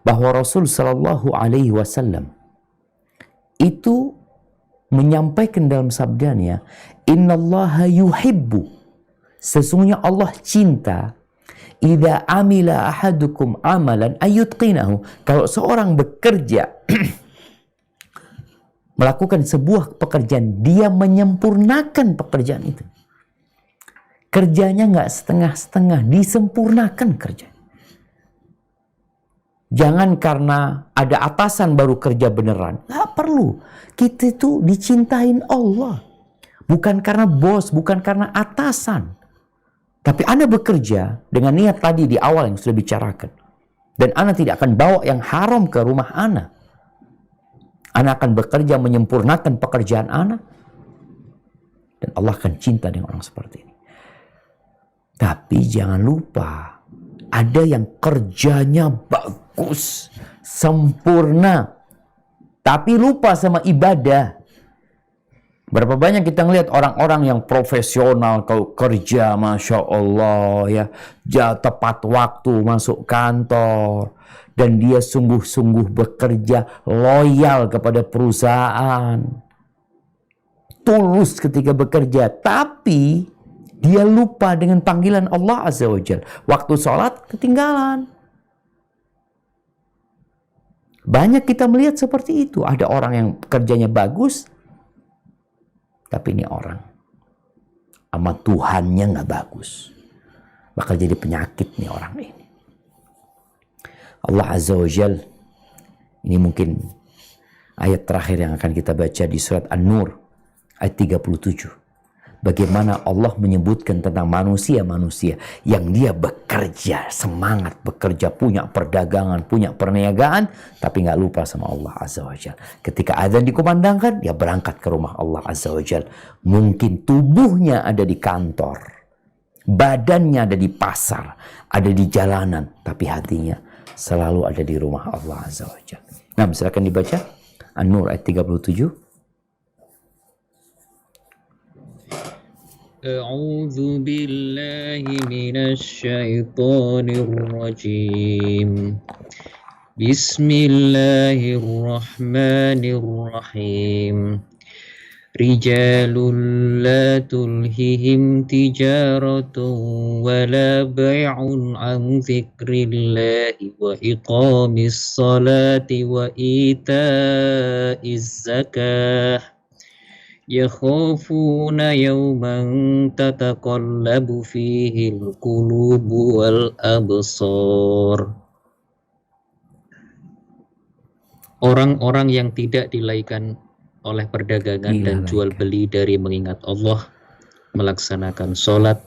bahwa Rasul Shallallahu Alaihi Wasallam itu menyampaikan dalam sabdanya, Innallaha yuhibbu, sesungguhnya Allah cinta, idza amila ahadukum amalan ayutqinahu, kalau seorang bekerja melakukan sebuah pekerjaan, dia menyempurnakan pekerjaan itu. Kerjanya nggak setengah-setengah, disempurnakan kerja. Jangan karena ada atasan baru kerja beneran. Nggak perlu. Kita itu dicintain Allah. Bukan karena bos, bukan karena atasan. Tapi Anda bekerja dengan niat tadi di awal yang sudah bicarakan. Dan Anda tidak akan bawa yang haram ke rumah Anda. Anda akan bekerja menyempurnakan pekerjaan Anda. Dan Allah akan cinta dengan orang seperti ini. Tapi jangan lupa, ada yang kerjanya bagus, sempurna, tapi lupa sama ibadah. Berapa banyak kita ngelihat orang-orang yang profesional kalau kerja, Masya Allah, ya, tepat waktu masuk kantor. Dan dia sungguh-sungguh bekerja, loyal kepada perusahaan. Tulus ketika bekerja, tapi dia lupa dengan panggilan Allah Azza wa Jalla. Waktu sholat ketinggalan. Banyak kita melihat seperti itu. Ada orang yang kerjanya bagus, tapi ini orang sama Tuhannya nggak bagus. Bakal jadi penyakit nih orang ini. Allah Azza wa Jalla, ini mungkin ayat terakhir yang akan kita baca di surat An-Nur ayat 37. bagaimana Allah menyebutkan tentang manusia-manusia yang dia bekerja, semangat bekerja, punya perdagangan, punya perniagaan, tapi nggak lupa sama Allah Azza wa Jalla. Ketika azan dikumandangkan, dia berangkat ke rumah Allah Azza wa Jalla. Mungkin tubuhnya ada di kantor, badannya ada di pasar, ada di jalanan, tapi hatinya selalu ada di rumah Allah Azza wa Jalla. Nah, silakan dibaca An-Nur ayat 37. أعوذ بالله من الشيطان الرجيم بسم الله الرحمن الرحيم رجال لا تلههم تجارة ولا بيع عن ذكر الله وإقام الصلاة وإيتاء الزكاة يخافون يوما تتقلب فيه القلوب والأبصار. Orang-orang yang tidak dilaikan oleh perdagangan dan jual beli dari mengingat Allah, melaksanakan sholat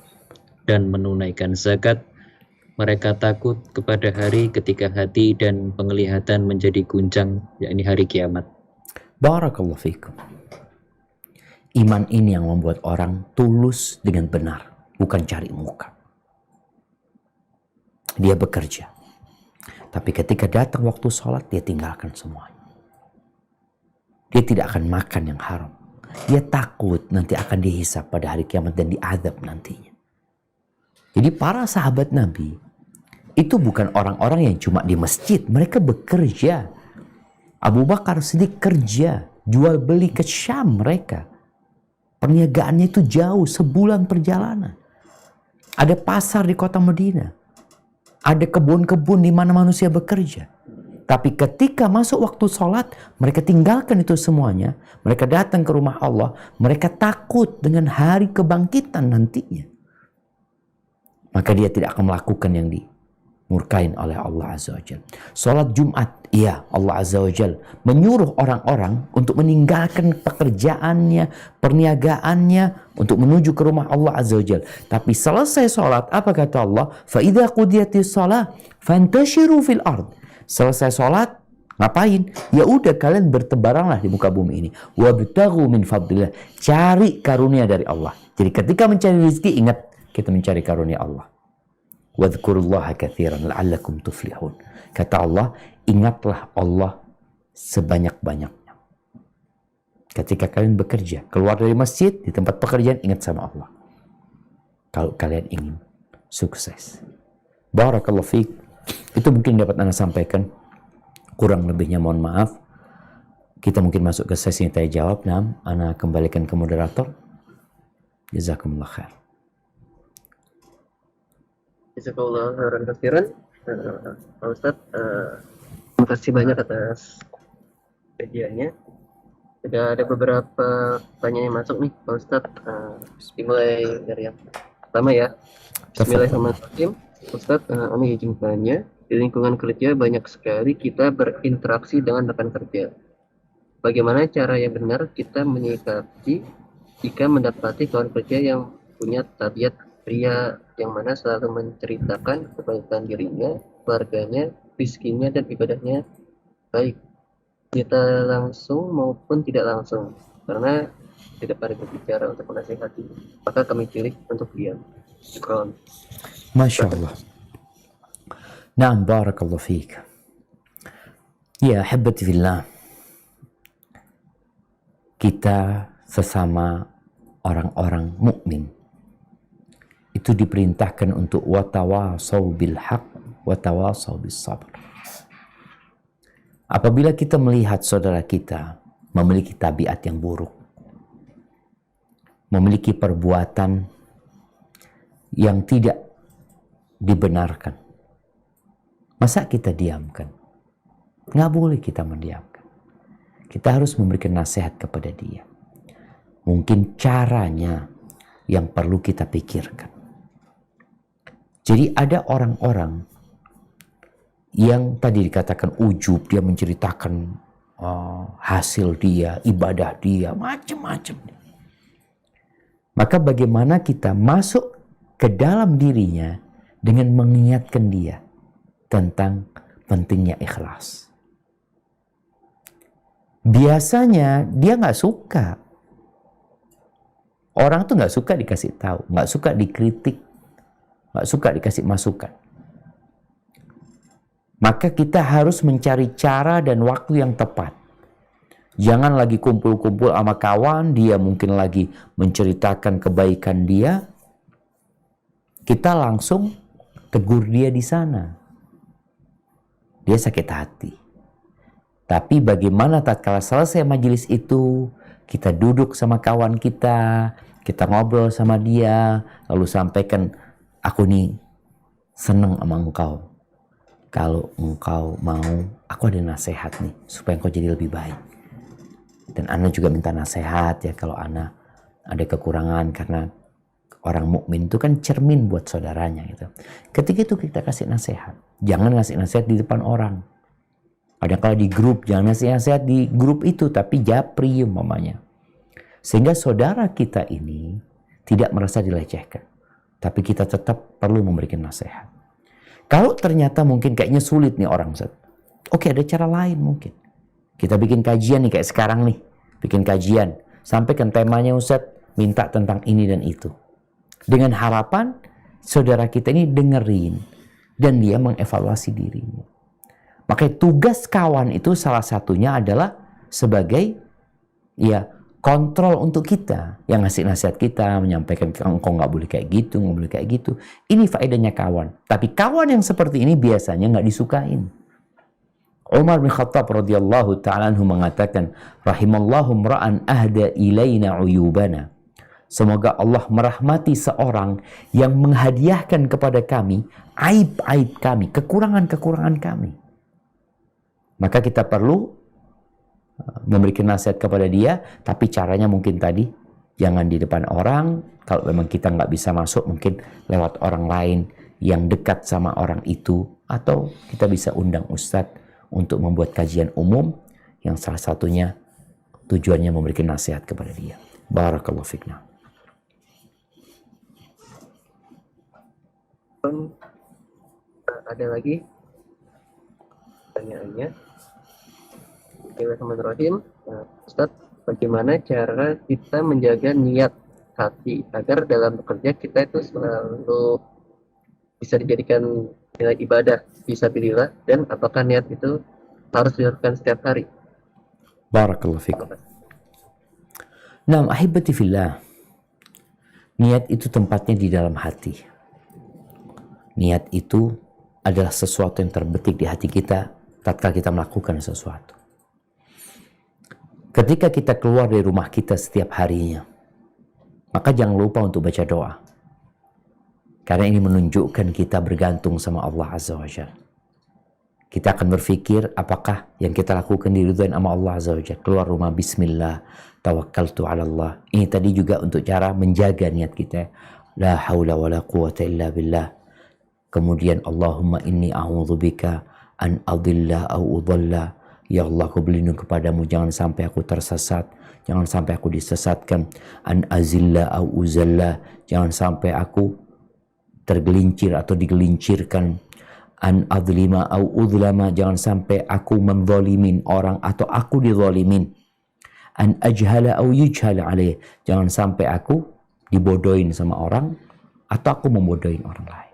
dan menunaikan zakat, mereka takut kepada hari ketika hati dan penglihatan menjadi guncang, yakni hari kiamat. Barakallahu fikum. Iman ini yang membuat orang tulus dengan benar, bukan cari muka. Dia bekerja, tapi ketika datang waktu sholat, dia tinggalkan semuanya. Dia tidak akan makan yang haram. Dia takut nanti akan dihisab pada hari kiamat dan diazab nantinya. Jadi para sahabat Nabi itu bukan orang-orang yang cuma di masjid, mereka bekerja. Abu Bakar Siddiq kerja, jual beli ke Syam mereka. Perniagaannya itu jauh, sebulan perjalanan. Ada pasar di kota Madinah. Ada kebun-kebun di mana manusia bekerja. Tapi ketika masuk waktu sholat, mereka tinggalkan itu semuanya. Mereka datang ke rumah Allah. Mereka takut dengan hari kebangkitan nantinya. Maka dia tidak akan melakukan yang dimurkain oleh Allah Azza wa Jalla. Sholat Jumat, iya, Allah Azza wa Jalla menyuruh orang-orang untuk meninggalkan pekerjaannya, perniagaannya, untuk menuju ke rumah Allah Azza wa Jalla. Tapi selesai sholat, apa kata Allah? فَإِذَا قُضِيَتِ الصَّلَاةِ فَانْتَشِرُوا فِي الْأَرْضِ. Selesai sholat, ngapain? Ya udah, kalian bertebaranlah di muka bumi ini. وَابْتَغُوا مِنْ فَضْلِلَّهِ. Cari karunia dari Allah. Jadi ketika mencari rezeki, ingat kita mencari karunia Allah. وَاذْكُرُوا كَثِيرًا لَعَلَّكُمْ تُفْلِحُونَ. Kata Allah, ingatlah Allah sebanyak-banyaknya. Ketika kalian bekerja, keluar dari masjid, di tempat pekerjaan, ingat sama Allah. Kalau kalian ingin sukses. Barakallahu fiik. Itu mungkin dapat Anda sampaikan. Kurang lebihnya mohon maaf. Kita mungkin masuk ke sesi tanya jawab. Nah, Anda kembalikan ke moderator. Jazakumullah khair. Jazakallah khairan katsiran. Pak Ustadz, terima kasih banyak atas kajiannya. Sudah ada beberapa pertanyaan yang masuk nih, Pak Ustadz. Dimulai dari yang pertama ya. Bismillahirrahmanirrahim. Ustadz, kami izin tanya, di lingkungan kerja banyak sekali kita berinteraksi dengan rekan kerja. Bagaimana cara yang benar kita menyikapi jika mendapati kawan kerja yang punya tabiat pria yang mana selalu menceritakan kebaikan dirinya, keluarganya, rizkinya, dan ibadahnya baik, kita langsung maupun tidak langsung, karena tidak pada berbicara untuk menasihati, maka kami pilih untuk diam. Syukran. Masya Allah. Naam, barakallahu fiik. Ya, habbati fillah. Kita sesama orang-orang mukmin itu diperintahkan untuk watawasau bil haq, watawasau bis sabr. Apabila kita melihat saudara kita memiliki tabiat yang buruk, memiliki perbuatan yang tidak dibenarkan, masa kita diamkan? Nggak boleh kita mendiamkan. Kita harus memberikan nasihat kepada dia. Mungkin caranya yang perlu kita pikirkan. Jadi ada orang-orang yang tadi dikatakan ujub, dia menceritakan hasil dia, ibadah dia, macam-macam. Maka bagaimana kita masuk ke dalam dirinya dengan mengingatkan dia tentang pentingnya ikhlas. Biasanya dia nggak suka. Orang tuh nggak suka dikasih tahu, nggak suka dikritik, nggak suka dikasih masukan. Maka kita harus mencari cara dan waktu yang tepat. Jangan lagi kumpul-kumpul sama kawan, dia mungkin lagi menceritakan kebaikan dia. Kita langsung tegur dia di sana. Dia sakit hati. Tapi bagaimana tatkala selesai majelis itu, kita duduk sama kawan kita ngobrol sama dia, lalu sampaikan, aku nih seneng sama engkau. Kalau engkau mau, aku ada nasihat nih, supaya engkau jadi lebih baik. Dan Ana juga minta nasihat ya, kalau Ana ada kekurangan, karena orang mukmin itu kan cermin buat saudaranya gitu. Ketika itu kita kasih nasihat. Jangan ngasih nasihat di depan orang. Kadang-kala di grup, jangan ngasih nasihat di grup itu, tapi japri umpamanya. Sehingga saudara kita ini tidak merasa dilecehkan. Tapi kita tetap perlu memberikan nasihat. Kalau ternyata mungkin kayaknya sulit nih orang, Ustaz. Oke, ada cara lain mungkin. Kita bikin kajian nih, kayak sekarang nih. Bikin kajian. Sampaikan temanya, Ustaz, minta tentang ini dan itu. Dengan harapan saudara kita ini dengerin. Dan dia mengevaluasi dirinya. Makanya tugas kawan itu salah satunya adalah sebagai ya kontrol untuk kita. Yang ngasih nasihat kita, menyampaikan engkau nggak boleh kayak gitu, nggak boleh kayak gitu. Ini faedahnya kawan. Tapi kawan yang seperti ini biasanya nggak disukain. Umar bin Khattab radhiyallahu ta'ala anhu mengatakan, rahimallahu mra'an ahda ilaina uyubana. Semoga Allah merahmati seorang yang menghadiahkan kepada kami aib-aib kami, kekurangan-kekurangan kami. Maka kita perlu memberikan nasihat kepada dia, tapi caranya mungkin tadi, jangan di depan orang. Kalau memang kita nggak bisa masuk, mungkin lewat orang lain yang dekat sama orang itu. Atau kita bisa undang ustadz untuk membuat kajian umum, yang salah satunya tujuannya memberikan nasihat kepada dia. Barakallahu fikna. Ada lagi pertanyaannya. Bismillahirrahmanirrahim. Ustaz, bagaimana cara kita menjaga niat hati agar dalam bekerja kita itu selalu bisa dijadikan nilai ibadah fisabilillah, dan apakah niat itu harus dilakukan setiap hari? Barakallahu fikum. Nah, ahibati fillah. Niat itu tempatnya di dalam hati. Niat itu adalah sesuatu yang terbetik di hati kita tatkala kita melakukan sesuatu. Ketika kita keluar dari rumah kita setiap harinya, maka jangan lupa untuk baca doa. Karena ini menunjukkan kita bergantung sama Allah Azza wa Jalla. Kita akan berpikir apakah yang kita lakukan diridhoi sama Allah Azza wa Jalla. Keluar rumah, bismillah, tawakkaltu ala Allah. Ini tadi juga untuk cara menjaga niat kita. La haula wa la quwata illa billah. Kemudian Allahumma inni a'udzubika an adilla au udhalla. Ya Allah, aku berlindung kepadamu, jangan sampai aku tersesat, jangan sampai aku disesatkan. An azilla au uzalla, jangan sampai aku tergelincir atau digelincirkan. An adlima au udlama, jangan sampai aku menzalimin orang atau aku dizalimin. An ajhala au yujhala alaih, jangan sampai aku dibodohin sama orang atau aku membodohin orang lain.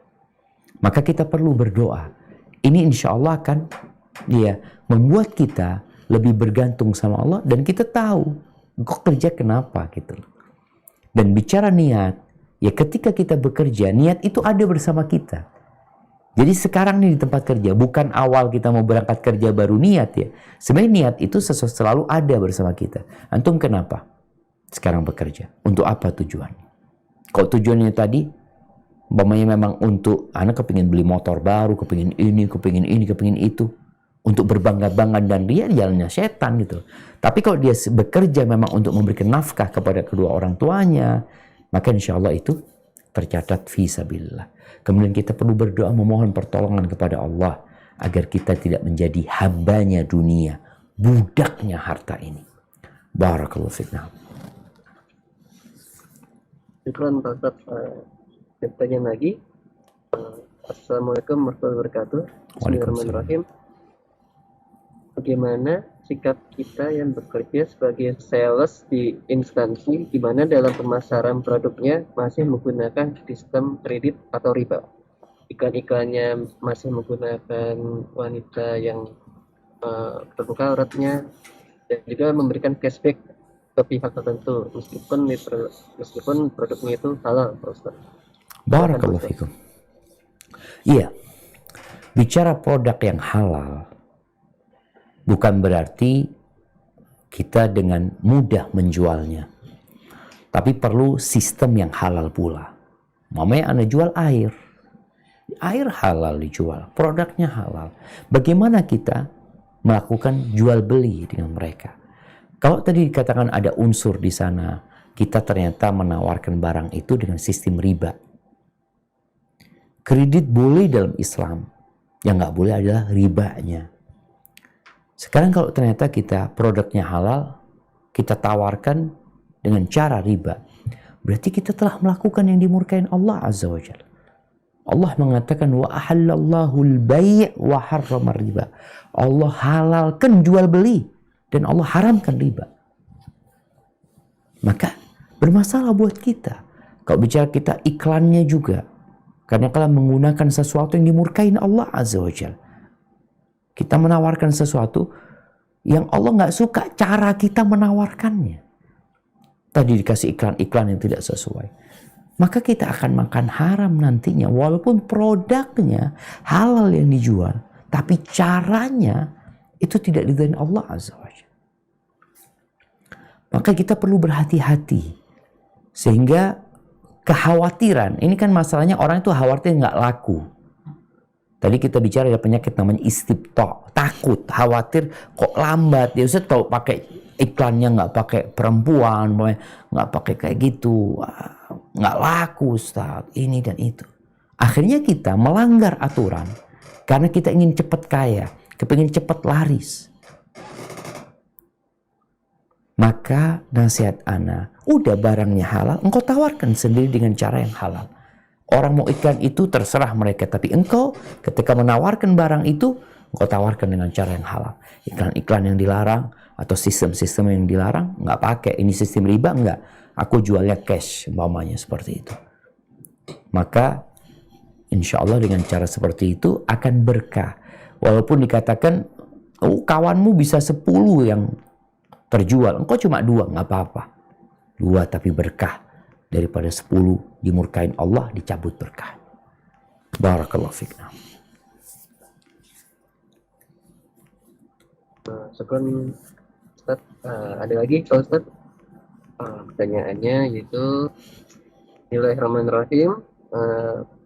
Maka kita perlu berdoa. Ini insya Allah akan membuat kita lebih bergantung sama Allah, dan kita tahu kok kerja kenapa gitu. Dan bicara niat, ya ketika kita bekerja, niat itu ada bersama kita. Jadi sekarang nih di tempat kerja, bukan awal kita mau berangkat kerja baru niat ya. Sebenarnya niat itu selalu ada bersama kita. Antum kenapa sekarang bekerja? Untuk apa tujuannya? Kok tujuannya tadi umpamanya memang untuk anak kepingin beli motor baru, kepingin ini, kepingin itu, untuk berbangga-bangga, dan dia jalannya setan gitu. Tapi kalau dia bekerja memang untuk memberikan nafkah kepada kedua orang tuanya, maka insya Allah itu tercatat fisabilillah. Kemudian kita perlu berdoa memohon pertolongan kepada Allah agar kita tidak menjadi hambanya dunia, budaknya harta ini. Barakallahu fikum. Syukran Pak Ustadz. Pertanyaan lagi. Assalamualaikum warahmatullahi wabarakatuh. Bismillahirrahmanirrahim. Bagaimana sikap kita yang bekerja sebagai sales di instansi di mana dalam pemasaran produknya masih menggunakan sistem kredit atau riba? Iklan-iklannya masih menggunakan wanita yang terbuka auratnya dan juga memberikan cashback ke pihak tertentu meskipun produknya itu halal, Pak Ustaz. Barakallahu fikum. Iya, bicara produk yang halal bukan berarti kita dengan mudah menjualnya. Tapi perlu sistem yang halal pula. Mamanya Anda jual air. Air halal dijual, produknya halal. Bagaimana kita melakukan jual beli dengan mereka? Kalau tadi dikatakan ada unsur di sana, kita ternyata menawarkan barang itu dengan sistem riba. Kredit boleh dalam Islam, yang nggak boleh adalah ribanya. Sekarang kalau ternyata kita produknya halal, kita tawarkan dengan cara riba, berarti kita telah melakukan yang dimurkain Allah Azza wa Jalla. Allah mengatakan wa ahallallahu al-bai' wa harrama riba. Allah halalkan jual beli dan Allah haramkan riba. Maka bermasalah buat kita. Kalau bicara kita iklannya juga, karena kalau menggunakan sesuatu yang dimurkain Allah Azza wa Jalla. Kita menawarkan sesuatu yang Allah nggak suka cara kita menawarkannya. Tadi dikasih iklan-iklan yang tidak sesuai. Maka kita akan makan haram nantinya. Walaupun produknya halal yang dijual. Tapi caranya itu tidak diridhoi Allah Azza wa Jalla. Maka kita perlu berhati-hati. Sehingga kekhawatiran. Ini kan masalahnya orang itu khawatir nggak laku. Tadi kita bicara ada penyakit namanya istibto. Takut, khawatir kok lambat. Ya Ustaz kalau pakai iklannya nggak pakai perempuan. Nggak pakai kayak gitu. Nggak laku Ustaz, ini dan itu. Akhirnya kita melanggar aturan karena kita ingin cepat kaya, kepingin cepat laris. Maka nasihat ana, udah barangnya halal, engkau tawarkan sendiri dengan cara yang halal. Orang mau iklan itu terserah mereka, tapi engkau ketika menawarkan barang itu, engkau tawarkan dengan cara yang halal. Iklan-iklan yang dilarang atau sistem-sistem yang dilarang, nggak pakai. Ini sistem riba, enggak. Aku jualnya cash, umpamanya seperti itu. Maka insya Allah dengan cara seperti itu akan berkah. Walaupun dikatakan, oh, kawanmu bisa 10 yang terjual, engkau cuma 2, nggak apa-apa. 2 tapi berkah. Daripada 10 dimurkain Allah, dicabut berkah. Barakallahu fikna. Syukran Ustaz. Ada lagi Pak Ustaz? Pertanyaannya yaitu Bismillahirrahmanirrahim.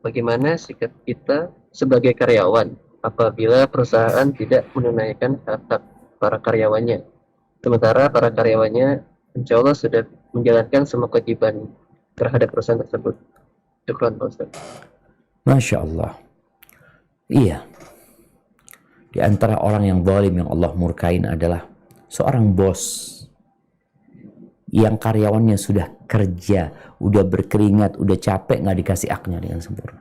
Bagaimana sikap kita sebagai karyawan apabila perusahaan tidak menunaikan hak-hak para karyawannya, sementara para karyawannya insya Allah sudah menjalankan semua kewajiban terhadap perusahaan tersebut? Syukran Pak Ustaz. Masya Allah. Iya. Di antara orang yang zalim yang Allah murkain adalah seorang bos yang karyawannya sudah kerja, udah berkeringat, udah capek, nggak dikasih haknya dengan sempurna.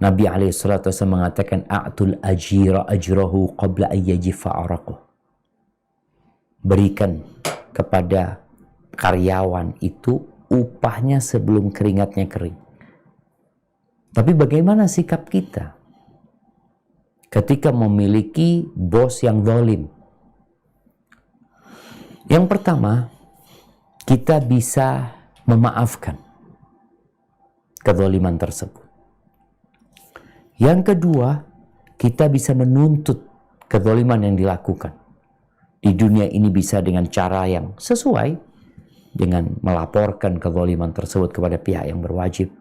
Nabi SAW mengatakan, a'tul ajira ajrahu qabla ayyajifa araquh. Berikan kepada karyawan itu upahnya sebelum keringatnya kering. Tapi bagaimana sikap kita ketika memiliki bos yang zalim? Yang pertama, kita bisa memaafkan kezaliman tersebut. Yang kedua, kita bisa menuntut kezaliman yang dilakukan. Di dunia ini bisa dengan cara yang sesuai, dengan melaporkan kezaliman tersebut kepada pihak yang berwajib.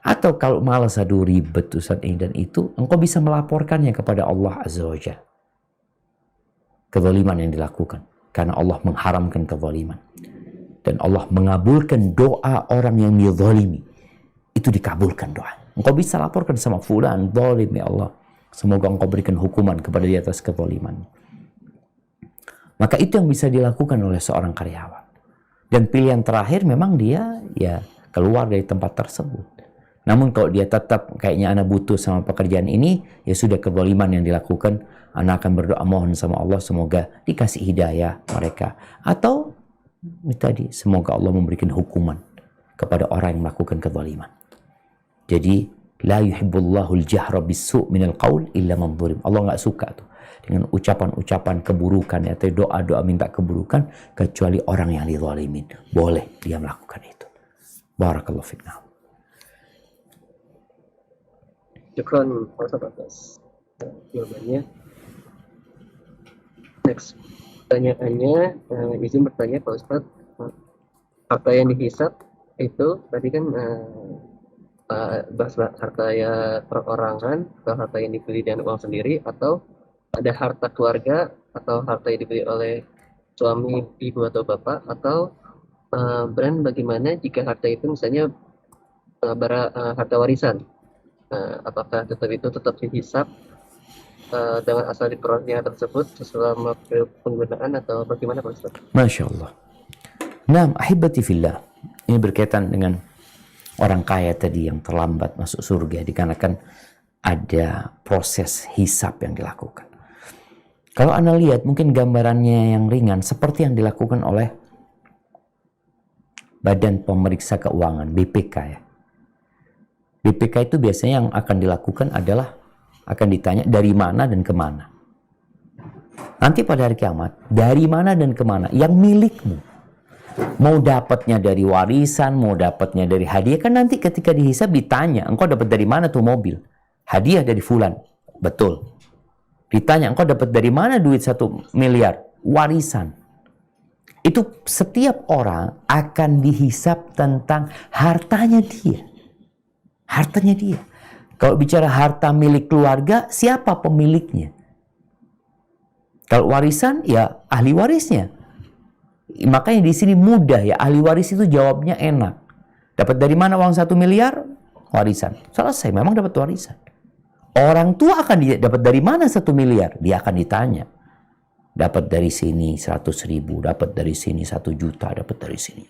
Atau kalau malas, aduh ribet Ustaz ini dan itu, engkau bisa melaporkannya kepada Allah Azza wa Jalla. Kezaliman yang dilakukan. Karena Allah mengharamkan kezaliman. Dan Allah mengabulkan doa orang yang dizalimi. Itu dikabulkan doa. Engkau bisa laporkan sama fulan, zalim ya Allah. Semoga engkau berikan hukuman kepada di atas kezaliman. Maka itu yang bisa dilakukan oleh seorang karyawan. Dan pilihan terakhir memang dia ya keluar dari tempat tersebut. Namun kalau dia tetap kayaknya anak butuh sama pekerjaan ini, ya sudah kezaliman yang dilakukan, anak akan berdoa mohon sama Allah semoga dikasih hidayah mereka. Atau tadi semoga Allah memberikan hukuman kepada orang yang melakukan kezaliman. Jadi la yuhibbullahu al-jahra bis-su' minal qaul illa man zulim. Allah nggak suka tuh dengan ucapan-ucapan keburukan atau doa-doa minta keburukan kecuali orang yang dizalimin. Boleh dia melakukan itu. Barakallahu fiik. Syukran Pak Ustaz atas jawabannya. Next pertanyaannya, izin bertanya Pak Ustaz, harta yang dihisap itu tadi kan bahas harta ya perorangan atau harta yang dibeli dengan uang sendiri, atau ada harta keluarga atau harta yang dibeli oleh suami, ibu atau bapak, atau brand bagaimana jika harta itu misalnya harta warisan. Apakah itu tetap dihisap dengan asal diperolehnya tersebut selama penggunaan atau bagaimana Pak Ustaz? Masya Allah. Nah, ahibati fillah. Ini berkaitan dengan orang kaya tadi yang terlambat masuk surga dikarenakan ada proses hisap yang dilakukan. Kalau Anda lihat mungkin gambarannya yang ringan seperti yang dilakukan oleh Badan Pemeriksa Keuangan, BPK ya. BPK itu biasanya yang akan dilakukan adalah akan ditanya dari mana dan kemana. Nanti pada hari kiamat, dari mana dan kemana yang milikmu. Mau dapatnya dari warisan, mau dapatnya dari hadiah, kan nanti ketika dihisab ditanya, engkau dapat dari mana tuh mobil? Hadiah dari fulan. Betul. Ditanya, engkau dapat dari mana duit 1 miliar? Warisan. Itu setiap orang akan dihisab tentang hartanya dia. Hartanya dia. Kalau bicara harta milik keluarga, siapa pemiliknya? Kalau warisan, ya ahli warisnya. Makanya di sini mudah ya, ahli waris itu jawabnya enak. Dapat dari mana uang 1 miliar? Warisan. Selesai, memang dapat warisan. Orang tua akan dapat dari mana 1 miliar? Dia akan ditanya. Dapat dari sini 100.000, dapat dari sini 1 juta, dapat dari sini.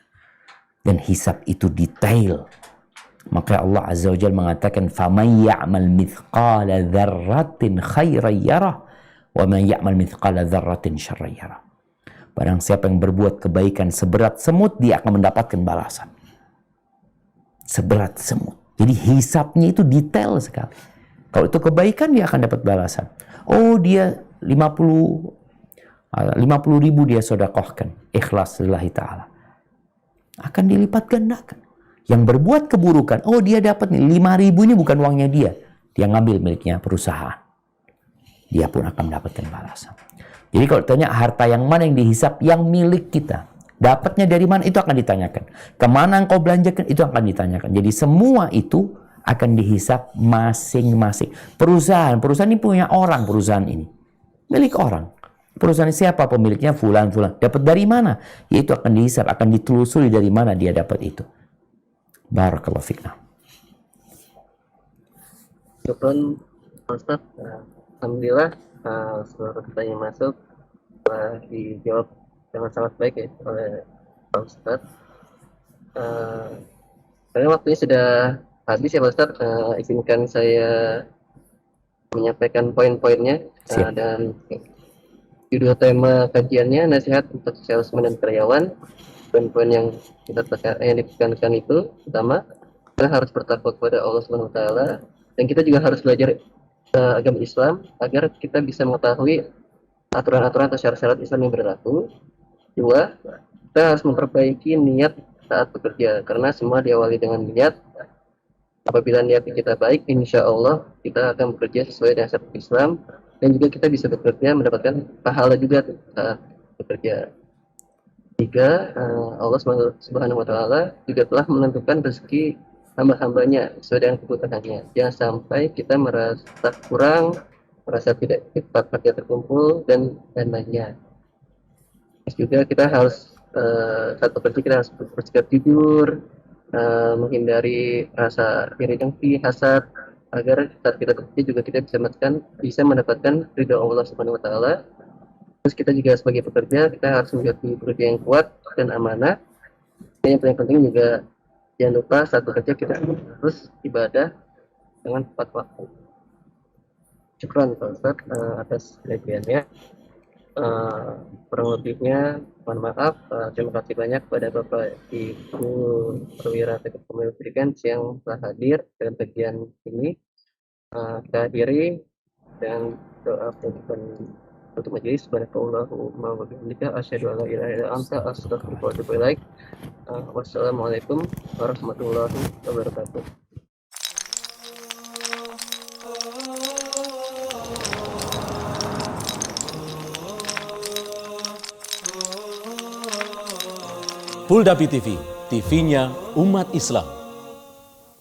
Dan hisab itu detail. Maka Allah Azza wa Jalla mengatakan faman ya'mal mithqala dzarratin khairan yarah wa man ya'mal mithqala dzarratin syarran yarah. Barang siapa yang berbuat kebaikan seberat semut, dia akan mendapatkan balasan. Seberat semut. Jadi hisabnya itu detail sekali. Kalau itu kebaikan, dia akan dapat balasan. Oh, dia 50.000 dia sedekahkan, ikhlas lillahi ta'ala. Akan dilipat gandakan. Yang berbuat keburukan, oh dia dapat nih 5.000 ini bukan uangnya dia. Dia ngambil miliknya perusahaan. Dia pun akan mendapatkan balasan. Jadi kalau tanya harta yang mana yang dihisap, yang milik kita. Dapatnya dari mana, itu akan ditanyakan. Kemana engkau belanjakan, itu akan ditanyakan. Jadi semua itu akan dihisap masing-masing. Perusahaan ini punya orang, perusahaan ini. Milik orang. Perusahaan siapa pemiliknya? Fulan. Dapat dari mana? Yaitu akan dihisap, akan ditelusuri dari mana dia dapat itu. Barakallahu fiqna. Syukran Ustaz. Alhamdulillah seluruh pertanyaan masuk telah dijawab dengan sangat baik ya oleh Pak Ustaz. Karena waktunya sudah habis ya Pak Ustaz, izinkan saya menyampaikan poin-poinnya dan judul tema kajiannya nasihat untuk salesman dan karyawan. Poin-poin yang ditekankan itu pertama, kita harus bertakwa kepada Allah Subhanahu wa taala, dan kita juga harus belajar agama Islam agar kita bisa mengetahui aturan-aturan atau syarat-syarat Islam yang berlaku. Dua, kita harus memperbaiki niat saat bekerja, karena semua diawali dengan niat. Apabila niat kita baik, insya Allah kita akan bekerja sesuai dengan syariat Islam, dan juga kita bisa bekerja mendapatkan pahala juga saat bekerja. Tiga, Allah Subhanahu wa taala juga telah menentukan rezeki hamba-hambanya sesuai dengan kebutuhannya. Jangan sampai kita merasa kurang, merasa tidak cepat kerja terkumpul dan lainnya. Terus juga kita harus saat bekerja kita harus bersikap jujur, menghindari rasa iri dengki, hasad, agar saat kita bekerja juga kita bisa mendapatkan ridha Allah Subhanahu wa taala. Terus kita juga sebagai pekerja, kita harus menjadi pekerja yang kuat dan amanah, Yang paling penting juga jangan lupa saat bekerja kita harus ibadah dengan tepat waktu. Syukran Pak Ustadz atas penyajiannya. Kurang lebihnya mohon maaf. Terima kasih banyak kepada Bapak Ibu Perwira Teknik Pemilu Pendidikan yang telah hadir dalam kajian ini. Kita akhiri dan doa penutupan untuk majelis. Subhanakallahumma wa bihamdika asyhadu an la ilaha illa anta astaghfiruka wa atubu ilaik. Wassalamualaikum warahmatullahi wabarakatuh. Puldapi TV, TV-nya umat Islam.